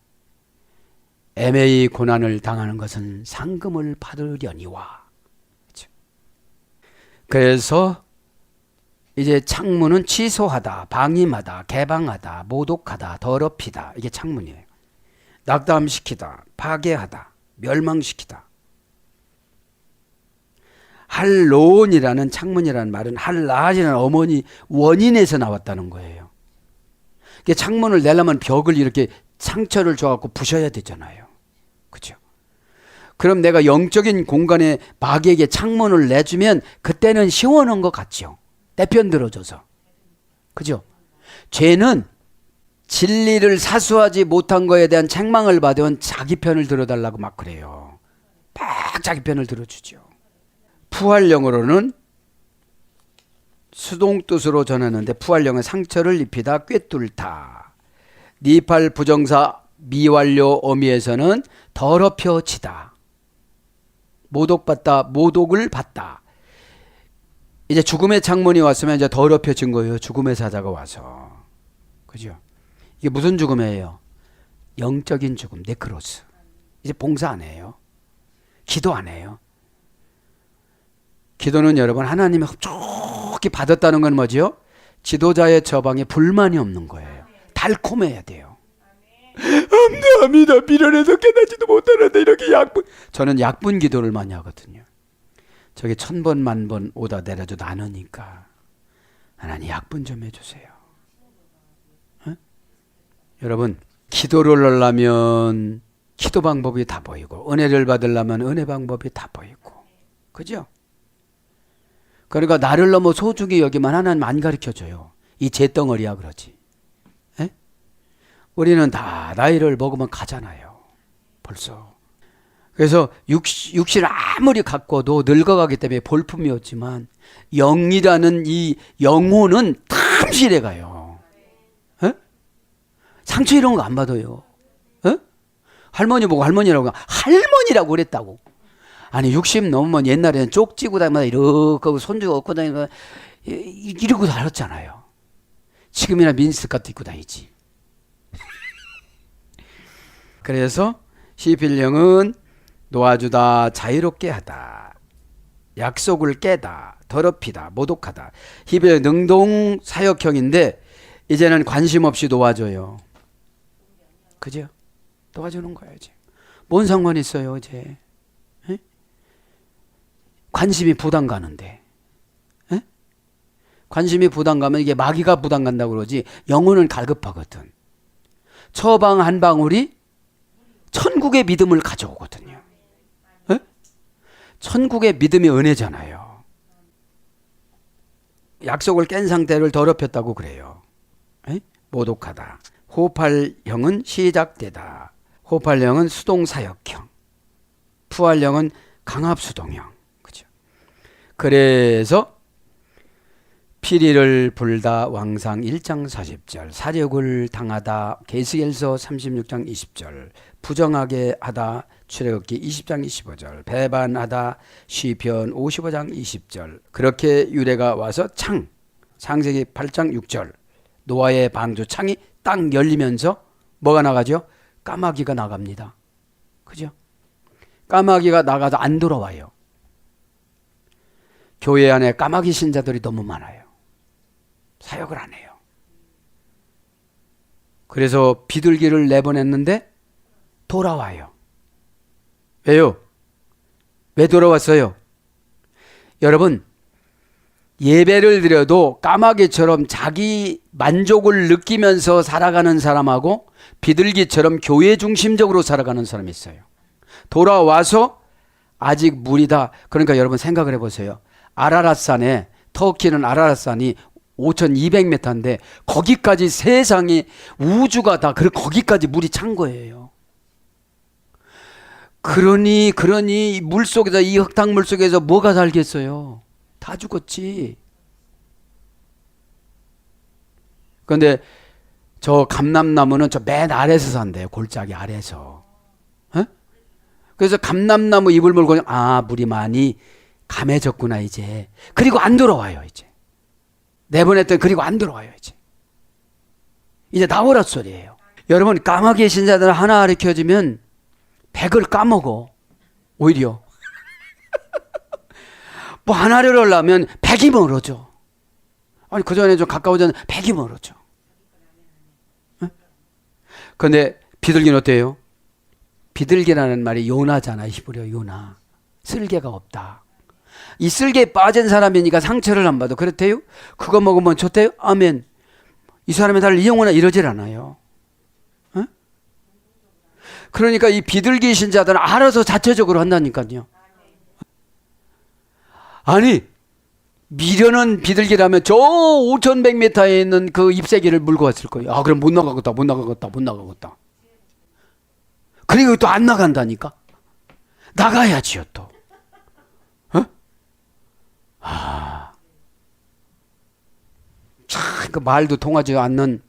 애매히 고난을 당하는 것은 상금을 받으려니와. 그래서 이제 창문은 취소하다, 방임하다, 개방하다, 모독하다, 더럽히다. 이게 창문이에요. 낙담시키다, 파괴하다, 멸망시키다. 할론이라는 창문이라는 말은 할라이라는 어머니 원인에서 나왔다는 거예요. 창문을 내려면 벽을 이렇게 상처를 줘갖고 부셔야 되잖아요. 그죠? 그럼 내가 영적인 공간에 마귀에게 창문을 내주면 그때는 시원한 것 같죠. 내 편 들어줘서. 그죠? 죄는 진리를 사수하지 못한 거에 대한 책망을 받으면 자기 편을 들어달라고 막 그래요. 막 자기 편을 들어주죠. 부활령으로는 수동뜻으로 전하는데 부활령은 상처를 입히다, 꿰뚫다. 니팔 부정사 미완료 어미에서는 더럽혀지다. 모독받다, 모독을 받다. 이제 죽음의 창문이 왔으면 이제 더럽혀진 거예요. 죽음의 사자가 와서. 그죠? 이게 무슨 죽음이에요? 영적인 죽음, 네크로스. 이제 봉사 안 해요. 기도 안 해요. 기도는 여러분 하나님이 흡족히 받았다는 건 뭐죠? 지도자의 처방에 불만이 없는 거예요. 달콤해야 돼요. 암니다. 미련해서 깨닫지도 못하는데 이렇게 약분. 저는 약분 기도를 많이 하거든요. 저게 1000번 만번 오다 내려줘도 안 오니까 하나님 약분 좀 해주세요. 어? 여러분 기도를 하려면 기도 방법이 다 보이고 은혜를 받으려면 은혜 방법이 다 보이고 그죠? 그러니까 나를 너무 소중히 여기만 하나님 안 가르쳐줘요. 이 재덩어리야 그러지. 에? 우리는 다 나이를 먹으면 가잖아요. 벌써. 그래서 육신을 아무리 가꿔도 늙어가기 때문에 볼품이 없지만 영이라는 이 영혼은 탐실해 가요. 에? 상처 이런 거 안 받아요. 에? 할머니 보고 할머니라고 그랬다고. 아니 60 넘으면 옛날에는 쪽지고 다니면 이렇게 손주가 얻고 다니면 이러고 살았잖아요. 지금이나 미니스커트 입고 다니지. 그래서 시필령은 놓아주다, 자유롭게 하다, 약속을 깨다, 더럽히다, 모독하다. 히브리 능동 사역형인데 이제는 관심 없이 놓아줘요. 그죠? 놓아주는 거예요. 이제. 뭔 상관이 있어요 이제. 에? 관심이 부담 가는데. 에? 관심이 부담 가면 이게 마귀가 부담 간다고 그러지 영혼은 갈급하거든. 처방 한 방울이 천국의 믿음을 가져오거든요. 에? 천국의 믿음이 은혜잖아요. 약속을 깬 상태를 더럽혔다고 그래요. 에? 모독하다. 호흡할형은 시작되다. 호흡할형은 수동사역형. 푸할형은 강압수동형. 그죠? 그래서 피리를 불다 왕상 1장 40절, 사력을 당하다 계시엘서 36장 20절, 부정하게 하다 출애굽기 20장 25절, 배반하다 시편 55장 20절. 그렇게 유래가 와서 창세기 8장 6절, 노아의 방주 창이 딱 열리면서 뭐가 나가죠? 까마귀가 나갑니다. 그죠? 까마귀가 나가서 안 돌아와요. 교회 안에 까마귀 신자들이 너무 많아요. 사역을 안 해요. 그래서 비둘기를 내보냈는데 돌아와요. 왜요? 왜 돌아왔어요? 여러분, 예배를 드려도 까마귀처럼 자기 만족을 느끼면서 살아가는 사람하고 비둘기처럼 교회 중심적으로 살아가는 사람이 있어요. 돌아와서 아직 무리다. 그러니까 여러분 생각을 해보세요. 아라랏산에, 터키는 아라랏산이 5200m인데 거기까지 세상이 우주가 다 거기까지 물이 찬 거예요. 그러니 물속에서 이 흙탕물 속에서 뭐가 살겠어요? 다 죽었지. 그런데 저 감람나무는 저 맨 아래에서 산대요. 골짜기 아래에서. 에? 그래서 감람나무 잎을 물고 물이 많이 감해졌구나 이제. 그리고 안 돌아와요 이제. 내보냈더니 그리고 안 들어와요 이제 나오라 소리예요. 여러분 까마귀 신자들 하나 가르쳐주면 100을 까먹어. 오히려 뭐 하나를 하려면 100이 멀어져. 아니 그전에 좀 가까워졌는데 100이 멀어져. 그런데 비둘기는 어때요? 비둘기라는 말이 요나잖아. 히브리어 요나. 쓸개가 없다. 이 쓸개에 빠진 사람이니까 상처를 안 받아. 그렇대요? 그거 먹으면 좋대요? 아멘. 이 사람이 나를 이용하나 이러질 않아요. 어? 그러니까 이 비둘기 신자들은 알아서 자체적으로 한다니까요. 아니 미련한 비둘기라면 저 5100m에 있는 그 잎새기를 물고 왔을 거예요. 그럼 못 나가겠다. 그리고 또 안 나간다니까. 나가야지요 또. 참 그 말도 통하지 않는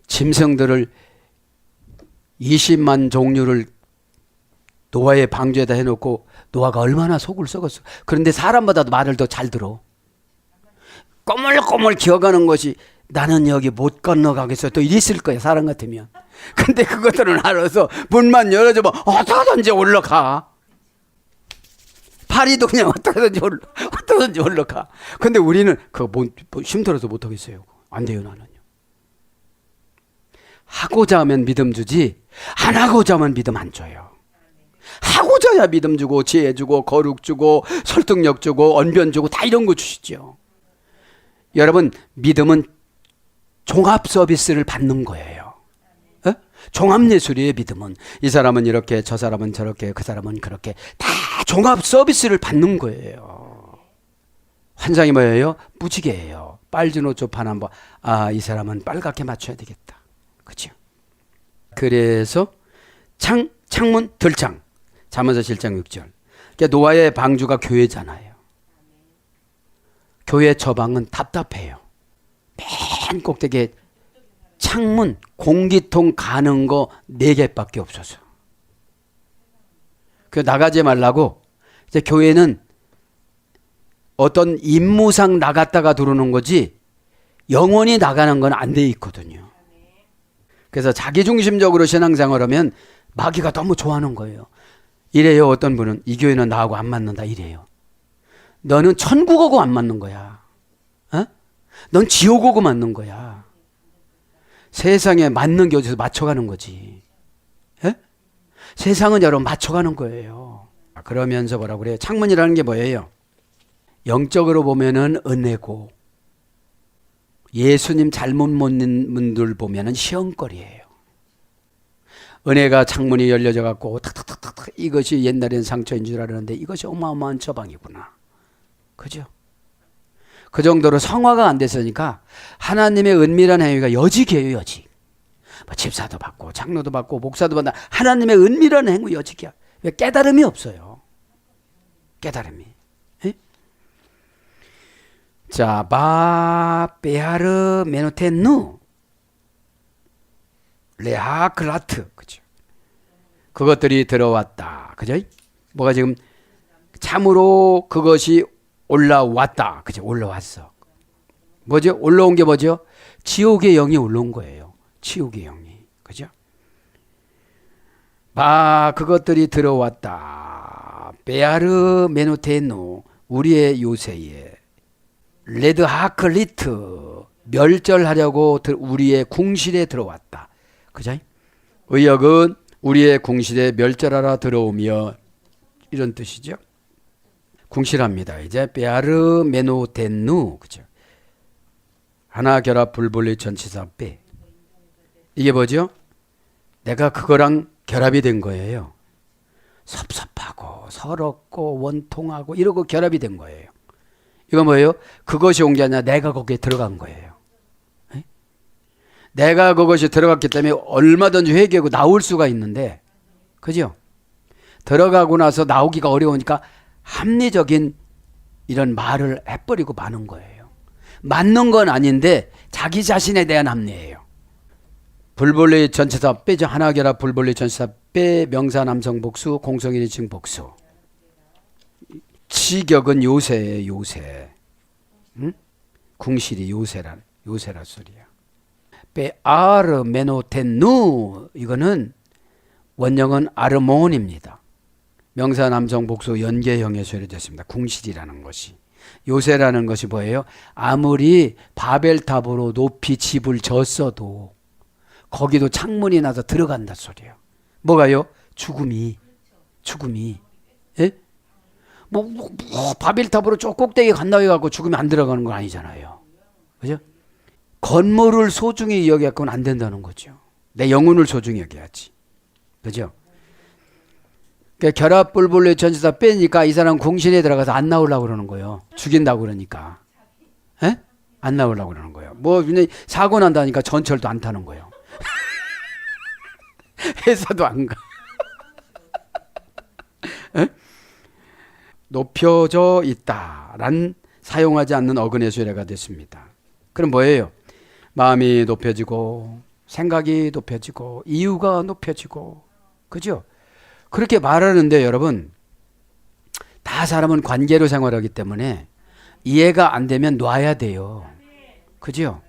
짐승들을 20만 종류를 노아의 방주에다 해놓고 노아가 얼마나 속을 썩었어. 그런데 사람보다도 말을 더 잘 들어. 꼬물꼬물 기어가는 것이 나는 여기 못 건너가겠어. 또 이랬을 거야 사람 같으면. 근데 그것들은 알아서 문만 열어주면 어떻게든지 올라가. 파리도 그냥 어떻게든지 올라가. 근데 우리는 그거 힘들어서 못하겠어요. 안 돼요 나는요. 하고자 하면 믿음 주지 안 하고자 하면 믿음 안 줘요. 하고자 있어야 믿음 주고 지혜 주고 거룩 주고 설득력 주고 언변 주고 다 이런 거 주시죠. 여러분, 믿음은 종합 서비스를 받는 거예요. 어? 종합 예술이에요. 믿음은. 이 사람은 이렇게, 저 사람은 저렇게, 그 사람은 그렇게 다 종합 서비스를 받는 거예요. 환상이 뭐예요? 무지개예요. 빨주노 옷 파는 거. 아, 이 사람은 빨갛게 맞춰야 되겠다. 그렇죠? 그래서 창문 들창. 잠언서 7장 6절. 그러니까 노아의 방주가 교회잖아요. 교회 처방은 답답해요. 맨 꼭대기에 창문, 공기통 가는 거 4개밖에 없어서. 그 나가지 말라고. 이제 교회는 어떤 임무상 나갔다가 들어오는 거지 영원히 나가는 건 안 돼 있거든요. 그래서 자기중심적으로 신앙생활 하면 마귀가 너무 좋아하는 거예요. 이래요. 어떤 분은 이 교회는 나하고 안 맞는다 이래요. 너는 천국하고 안 맞는 거야. 어? 넌 지옥하고 맞는 거야. 세상에 맞는 게 어디서 맞춰가는 거지. 에? 세상은 여러분 맞춰가는 거예요. 그러면서 뭐라고 그래요? 창문이라는 게 뭐예요? 영적으로 보면은 은혜고 예수님 잘못 믿는 분들 보면은 시험거리예요. 은혜가 창문이 열려져 갖고 탁탁탁탁 이것이 옛날엔 상처인 줄 알았는데 이것이 어마어마한 처방이구나. 그죠? 그 정도로 성화가 안 됐으니까 하나님의 은밀한 행위가 여직이에요. 여직. 뭐 집사도 받고 장로도 받고 목사도 받나 하나님의 은밀한 행위 여직이야. 왜? 깨달음이 없어요. 깨달음이. 에? 자, 바 베아르 메노텐누 레하 클라트. 그죠? 그것들이 들어왔다. 그죠? 뭐가 지금 참으로 그것이 올라왔다. 그죠? 올라왔어. 뭐죠? 올라온 게 뭐죠? 지옥의 영이 올라온 거예요. 지옥의 영이. 그죠? 그것들이 들어왔다. 베아르 메노테노 우리의 요새에 레드 하클리트 멸절하려고 우리의 궁실에 들어왔다. 그죠? 의역은 우리의 궁실에 멸절하러 들어오며 이런 뜻이죠. 궁실합니다. 이제 베아르 메노텐누 그죠? 하나 결합 불분리 전치사 빼. 이게 뭐죠? 내가 그거랑 결합이 된 거예요. 섭섭하고 서럽고 원통하고 이러고 결합이 된 거예요. 이거 뭐예요? 그것이 온 게 아니라 내가 거기에 들어간 거예요. 에? 내가 그것이 들어갔기 때문에 얼마든지 회개하고 나올 수가 있는데, 그죠? 들어가고 나서 나오기가 어려우니까 합리적인 이런 말을 해버리고 마는 거예요. 맞는 건 아닌데 자기 자신에 대한 합리예요. 불본리 전치사 빼죠. 하나 결합 불본리 전치사 빼 명사 남성 복수 공성인칭 복수. 지격은 요새예요. 요새. 응? 궁실이 요새라 소리야. 빼 아르 메노텐누 이거는 원형은 아르몬입니다. 명사 남성 복수 연계형에 소리됐습니다. 궁실이라는 것이. 요새라는 것이 뭐예요? 아무리 바벨탑으로 높이 집을 졌어도 거기도 창문이 나서 들어간다 소리예요. 뭐가요? 죽음이. 예? 바벨탑으로 쭉 꼭대기 간다고 해갖고 죽으면 안 들어가는 건 아니잖아요. 그죠? 건물을 소중히 여겨갖고는 안 된다는 거죠. 내 영혼을 소중히 여겨야지. 그죠? 그러니까 결합 불분리 전치사 빼니까 이 사람 궁신에 들어가서 안 나오려고 그러는 거예요. 죽인다고 그러니까. 에? 안 나오려고 그러는 거예요. 뭐 사고 난다니까 전철도 안 타는 거예요. 회사도 안 가. 에? 높여져 있다란 사용하지 않는 어근의 수레가 됐습니다. 그럼 뭐예요? 마음이 높여지고 생각이 높여지고 이유가 높여지고 그죠? 그렇게 말하는데 여러분 다 사람은 관계로 생활하기 때문에 이해가 안 되면 놔야 돼요. 그죠?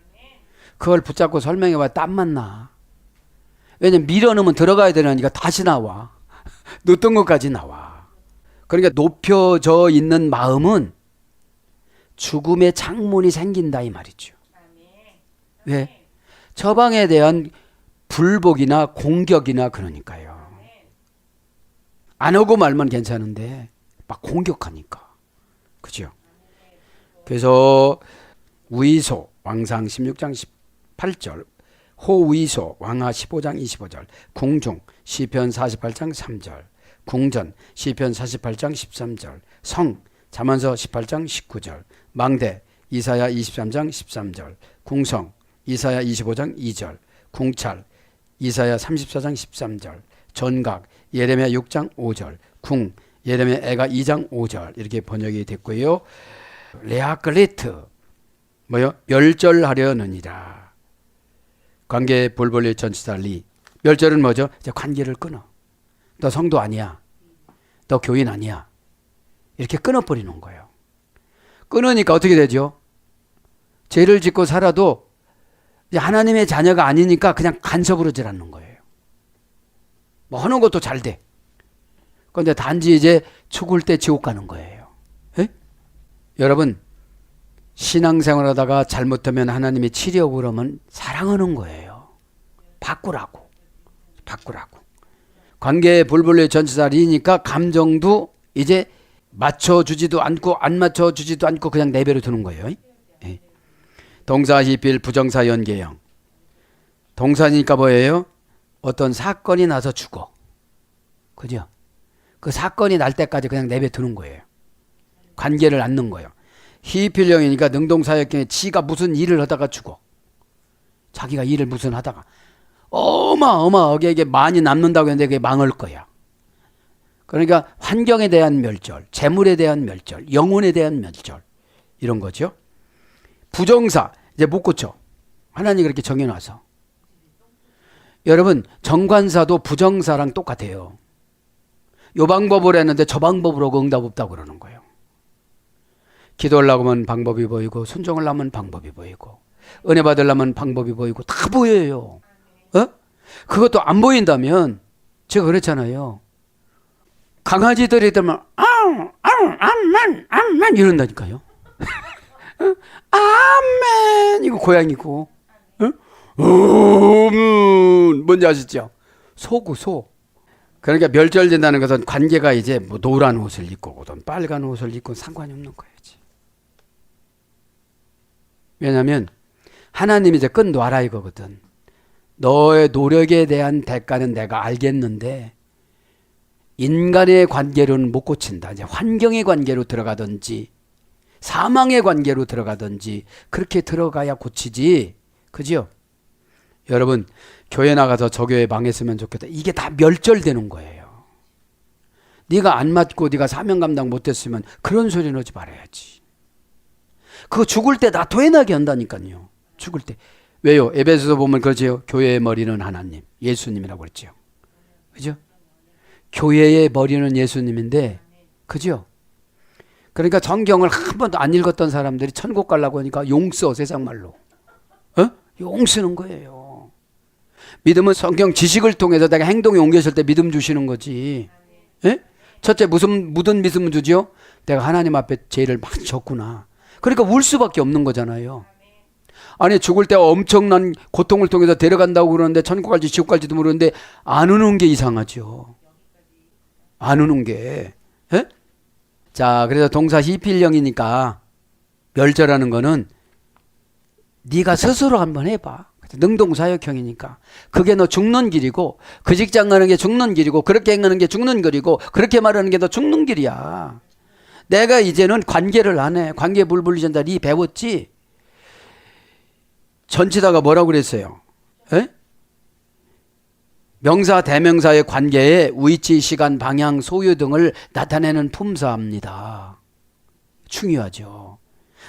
그걸 붙잡고 설명해봐야 땀만 나. 왜냐면 밀어넣으면 들어가야 되니까 다시 나와. 넣었던 것까지 나와. 그러니까 높여져 있는 마음은 죽음의 창문이 생긴다 이 말이죠. 왜? 처방에 대한 불복이나 공격이나 그러니까요. 안 하고 말면 괜찮은데 막 공격하니까. 그죠? 그래서 우이소 왕상 16장 18절, 호우이소 왕하 15장 25절, 궁중 시편 48장 3절, 궁전 시편 48장 13절, 성 잠언서 18장 19절, 망대 이사야 23장 13절, 궁성 이사야 25장 2절, 궁찰 이사야 34장 13절, 전각 예레미야 6장 5절, 궁 예레미야 애가 2장 5절 이렇게 번역이 됐고요. 레아클리트 뭐요? 멸절하려느니라. 관계 볼볼리 전치사 리. 멸절은 뭐죠? 이제 관계를 끊어. 너 성도 아니야. 너 교인 아니야. 이렇게 끊어버리는 거예요. 끊으니까 어떻게 되죠? 죄를 짓고 살아도 하나님의 자녀가 아니니까 그냥 간섭으로 지라는 거예요. 뭐 하는 것도 잘 돼. 그런데 단지 이제 죽을 때 지옥 가는 거예요. 에? 여러분 신앙생활 하다가 잘못하면 하나님이 치려 그러면 사랑하는 거예요. 바꾸라고. 관계에 불불의 전치사 리니까 감정도 이제 맞춰주지도 않고 안 맞춰주지도 않고 그냥 내버려 두는 거예요. 예. 동사 히필 부정사 연계형. 동사니까 뭐예요? 어떤 사건이 나서 죽어. 그죠? 그 사건이 날 때까지 그냥 내버려 두는 거예요. 관계를 안 넣는 거예요. 히필형이니까 능동사역형에 지가 무슨 일을 하다가 죽어. 자기가 일을 무슨 하다가 어마어마하게 이게 많이 남는다고 했는데 그게 망할 거야. 그러니까 환경에 대한 멸절, 재물에 대한 멸절, 영혼에 대한 멸절 이런 거죠. 부정사 이제 못 고쳐. 하나님 그렇게 정해놔서. 여러분 정관사도 부정사랑 똑같아요. 요 방법으로 했는데 저 방법으로 응답 없다고 그러는 거예요. 기도하려고 하면 방법이 보이고 순종하려면 하면 방법이 보이고 은혜 받으려면 방법이 보이고 다 보여요. 어? 그것도 안 보인다면 제가 그랬잖아요. 강아지들이 되면 암만 이런다니까요. 아멘 이거 고양이고 뭔지 아시죠? 소고 소. 그러니까 멸절된다는 것은 관계가 이제 뭐 노란 옷을 입고 오든 빨간 옷을 입고 상관이 없는 거예지. 왜냐하면 하나님이 이제 끝놔라 이거거든. 너의 노력에 대한 대가는 내가 알겠는데 인간의 관계로는 못 고친다. 이제 환경의 관계로 들어가든지 사망의 관계로 들어가든지 그렇게 들어가야 고치지. 그죠? 여러분 교회 나가서 저 교회 망했으면 좋겠다. 이게 다 멸절되는 거예요. 네가 안 맞고 네가 사명 감당 못했으면 그런 소리는 하지 말아야지. 그거 죽을 때 나 토해나게 한다니까요. 죽을 때. 왜요? 에베소서 보면 그러죠. 교회의 머리는 하나님, 예수님이라고 그랬죠. 그죠? 교회의 머리는 예수님인데, 그죠? 그러니까 성경을 한 번도 안 읽었던 사람들이 천국 가려고 하니까 용 써, 세상 말로. 용 쓰는 거예요. 믿음은 성경 지식을 통해서 내가 행동에 옮겼을 때 믿음 주시는 거지. 예? 첫째, 무슨 믿음 주죠? 내가 하나님 앞에 죄를 많이 졌구나. 그러니까 울 수밖에 없는 거잖아요. 아니 죽을 때 엄청난 고통을 통해서 데려간다고 그러는데 천국 갈지 지옥 갈지도 모르는데 안 우는 게 이상하죠. 안 우는 게. 에? 자, 그래서 동사 히필형이니까 멸절하는 거는 네가 스스로 한번 해봐. 능동사역형이니까. 그게 너 죽는 길이고 그 직장 가는 게 죽는 길이고 그렇게 행하는 게 죽는 길이고 그렇게 말하는 게 너 죽는 길이야. 내가 이제는 관계를 안 해. 관계 불불리전다. 네 배웠지? 전치다가 뭐라고 그랬어요? 에? 명사 대명사의 관계에 위치, 시간, 방향, 소유 등을 나타내는 품사입니다. 중요하죠.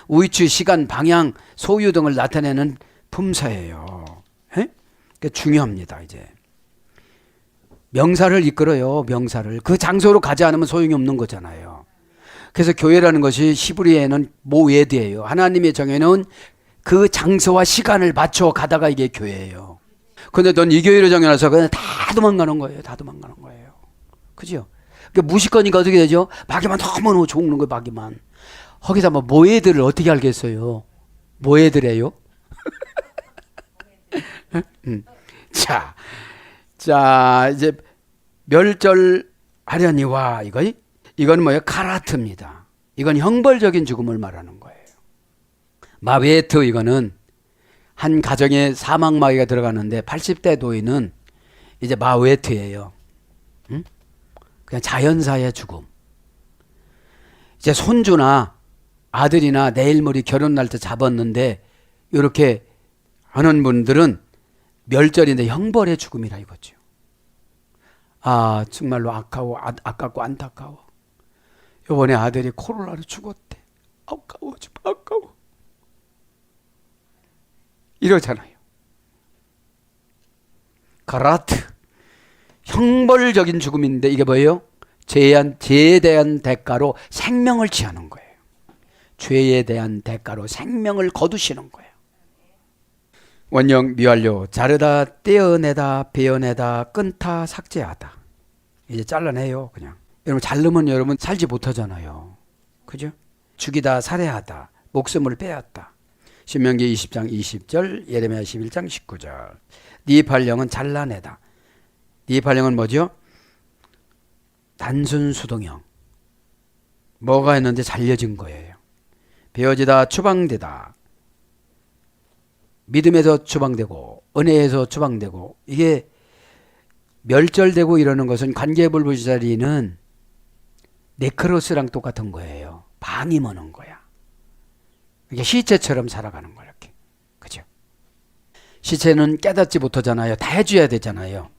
위치, 시간, 방향, 소유 등을 나타내는 품사예요. 에? 그게 중요합니다. 이제 명사를 이끌어요. 명사를. 그 장소로 가지 않으면 소용이 없는 거잖아요. 그래서 교회라는 것이 히브리어에는 모예드예요. 하나님의 정해놓은 그 장소와 시간을 맞춰 가다가 이게 교회예요. 근데 넌 이 교회로 정해놔서 그냥 다 도망가는 거예요. 다 도망가는 거예요. 그죠? 그러니까 무식거니까 어떻게 되죠? 마귀만 너무너무 좋은 거예요. 마귀만. 거기다 뭐 모예드를 어떻게 알겠어요? 모예드래요? 자, 이제 멸절 아련히 와. 이건 뭐예요? 카라트입니다. 이건 형벌적인 죽음을 말하는 거예요. 마베트, 이거는 한 가정에 사망마귀가 들어가는데 80대 노인은 이제 마웨트예요. 응? 그냥 자연사의 죽음. 이제 손주나 아들이나 내일 모레 결혼날 때 잡았는데 이렇게 하는 분들은 멸절인데 형벌의 죽음이라 이거죠. 아, 정말로 아깝고 안타까워. 이번에 아들이 코로나로 죽었대. 아까워, 아까워. 이러잖아요. 가라트, 형벌적인 죽음인데 이게 뭐예요? 죄에 대한 대가로 생명을 취하는 거예요. 죄에 대한 대가로 생명을 거두시는 거예요. 원형 미완료, 자르다, 떼어내다, 베어내다, 끊다, 삭제하다. 이제 잘라내요, 그냥. 여러분 자르면 여러분 살지 못하잖아요. 그죠? 죽이다, 살해하다, 목숨을 빼앗다. 신명기 20장 20절, 예레미야 11장 19절. 니팔령은 잘라내다. 니팔령은 뭐죠? 단순 수동형. 뭐가 있는데 잘려진 거예요. 베어지다, 추방되다. 믿음에서 추방되고 은혜에서 추방되고, 이게 멸절되고 이러는 것은 관계불부자리는 네크로스랑 똑같은 거예요. 방임하는 거야. 이게 시체처럼 살아가는 거야, 이렇게. 그죠? 시체는 깨닫지 못하잖아요. 다 해줘야 되잖아요.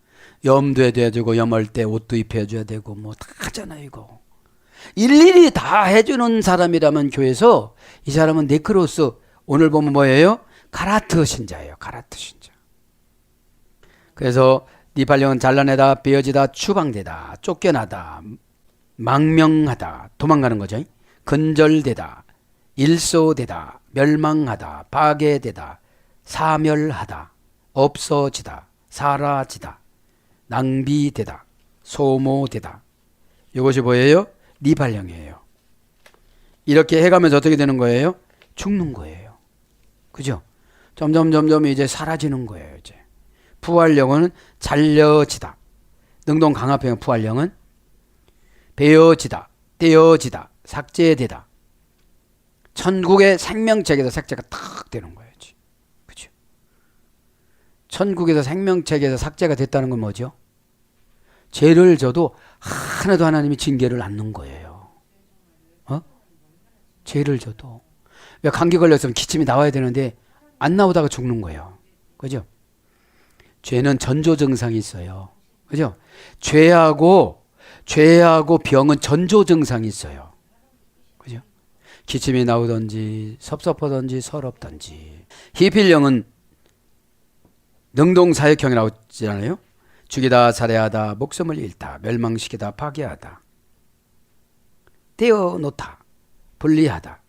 염도 해줘야 되고, 염할 때 옷도 입혀줘야 되고, 뭐 다 하잖아요, 이거. 일일이 다 해주는 사람이라면 교회에서 이 사람은 네크로스, 오늘 보면 뭐예요? 가라트 신자예요. 가라트 신자. 그래서 니팔령은 잘라내다, 베어지다, 추방되다, 쫓겨나다, 망명하다, 도망가는 거죠. 근절되다, 일소되다, 멸망하다, 파괴되다, 사멸하다, 없어지다, 사라지다, 낭비되다, 소모되다. 이것이 뭐예요? 니팔령이에요. 이렇게 해가면서 어떻게 되는 거예요? 죽는 거예요. 그죠? 점점 이제 사라지는 거예요. 이제 부활령은 잘려지다. 능동 강화평 부활령은 베어지다, 떼어지다, 삭제되다. 천국의 생명책에서 삭제가 탁 되는 거예요. 그죠? 천국에서 생명책에서 삭제가 됐다는 건 뭐죠? 죄를 져도 하나도 하나님이 징계를 안 넣는 거예요. 죄를 져도. 왜 감기 걸렸으면 기침이 나와야 되는데 안 나오다가 죽는 거예요. 그죠? 죄는 전조 증상이 있어요. 그죠? 죄하고 병은 전조 증상이 있어요. 그죠? 기침이 나오든지 섭섭하든지 서럽든지. 히필령은 능동사역형이라고 했잖아요. 죽이다, 살해하다, 목숨을 잃다, 멸망시키다, 파괴하다, 떼어놓다, 분리하다,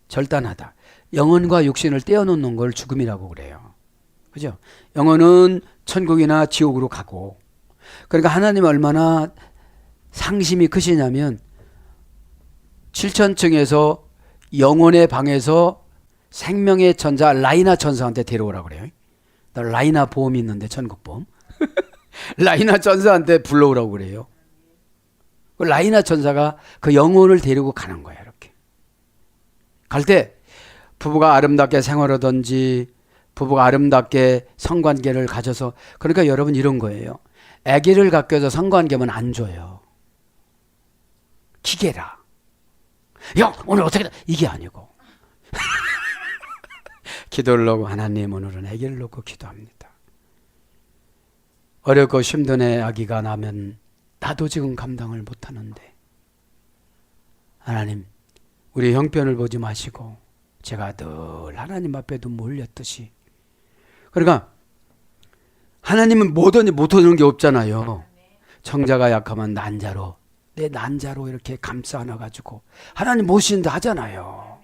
절단하다. 영혼과 육신을 떼어놓는 걸 죽음이라고 그래요. 그죠? 영혼은 천국이나 지옥으로 가고, 그러니까 하나님 얼마나 상심이 크시냐면 7천층에서 영혼의 방에서 생명의 천자 라이나 천사한테 데려오라고 그래요. 나 라이나 보험이 있는데, 천국보험. 라이나 천사한테 불러오라고 그래요. 그 라이나 천사가 그 영혼을 데리고 가는 거야. 이렇게 갈 때 부부가 아름답게 생활하든지 부부가 아름답게 성관계를 가져서, 그러니까 여러분 이런 거예요. 아기를 갖고서 성관계면 안 줘요. 기계라. 형 오늘 어떻게, 이게 아니고 기도를 하고, 하나님 오늘은 아기를 놓고 기도합니다. 어렵고 힘든 아기가 나면 나도 지금 감당을 못하는데 하나님 우리 형편을 보지 마시고, 제가 늘 하나님 앞에 눈물 흘렸듯이. 그러니까 하나님은 뭐든지 못하는 게 없잖아요. 청자가 약하면 난자로, 내 난자로 이렇게 감싸 안아가지고 하나님 모신다 하잖아요.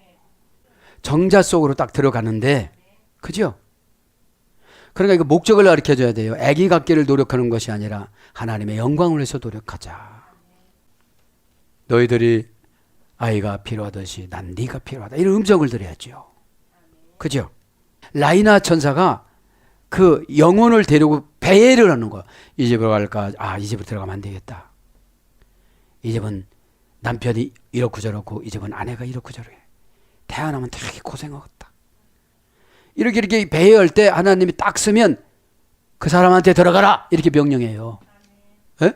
정자 속으로 딱 들어가는데, 그죠? 그러니까 이거 목적을 가르쳐줘야 돼요. 아기 갖기를 노력하는 것이 아니라 하나님의 영광을 위해서 노력하자. 너희들이 아이가 필요하듯이 난 네가 필요하다, 이런 음성을 드려야죠. 그죠? 라이나 천사가 그 영혼을 데리고 배회를 하는 거야. 이 집으로 갈까? 이 집으로 들어가면 안 되겠다. 이 집은 남편이 이렇고 저렇고 이 집은 아내가 이렇고 저렇게 태어나면 되게 고생하겠다. 이렇게 배회할 때 하나님이 딱 쓰면 그 사람한테 들어가라 이렇게 명령해요. 예?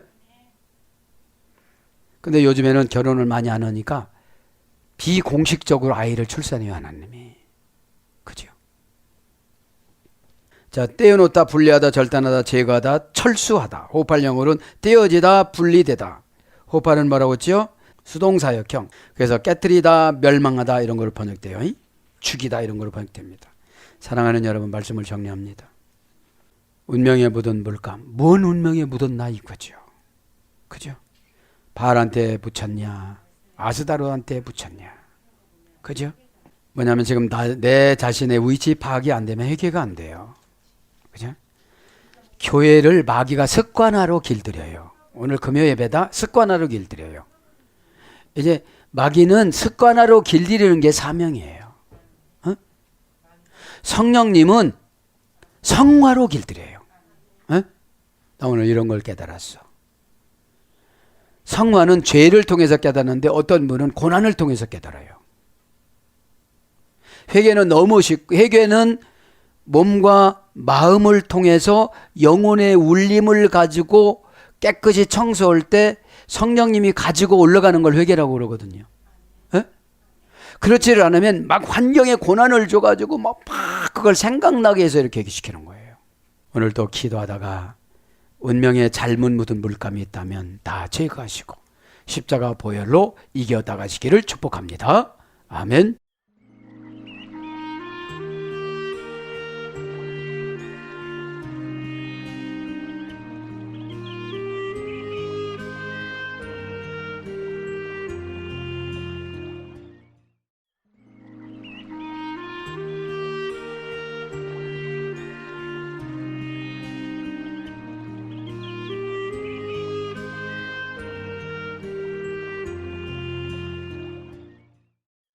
근데 요즘에는 결혼을 많이 안 하니까 비공식적으로 아이를 출산해요, 하나님이. 그죠? 자, 떼어놓다, 분리하다, 절단하다, 제거하다, 철수하다. 호팔영어로는 떼어지다, 분리되다. 호팔은 뭐라고 했죠? 수동사역형. 그래서 깨뜨리다, 멸망하다 이런 걸로 번역돼요. 죽이다 이런 걸로 번역됩니다. 사랑하는 여러분, 말씀을 정리합니다. 운명에 묻은 물감. 뭔 운명에 묻었나 이거죠. 그죠? 바알한테 붙였냐, 아스다로한테 붙였냐. 그죠? 뭐냐면 지금 내 자신의 위치 파악이 안 되면 회개가 안 돼요. 그죠? 교회를 마귀가 습관화로 길들여요. 오늘 금요 예배다 습관화로 길들여요. 이제 마귀는 습관화로 길들이는 게 사명이에요. 어? 성령님은 성화로 길들여요. 어? 나 오늘 이런 걸 깨달았어. 성화는 죄를 통해서 깨닫는데 어떤 분은 고난을 통해서 깨달아요. 회개는 너무 쉽고, 회개는 몸과 마음을 통해서 영혼의 울림을 가지고 깨끗이 청소할 때 성령님이 가지고 올라가는 걸 회개라고 그러거든요. 에? 그렇지를 않으면 막 환경에 고난을 줘가지고 막 그걸 생각나게 해서 이렇게 시키는 거예요. 오늘 또 기도하다가 운명에 잘못 묻은 물감이 있다면 다 제거하시고 십자가 보혈로 이겨 나가시기를 축복합니다. 아멘.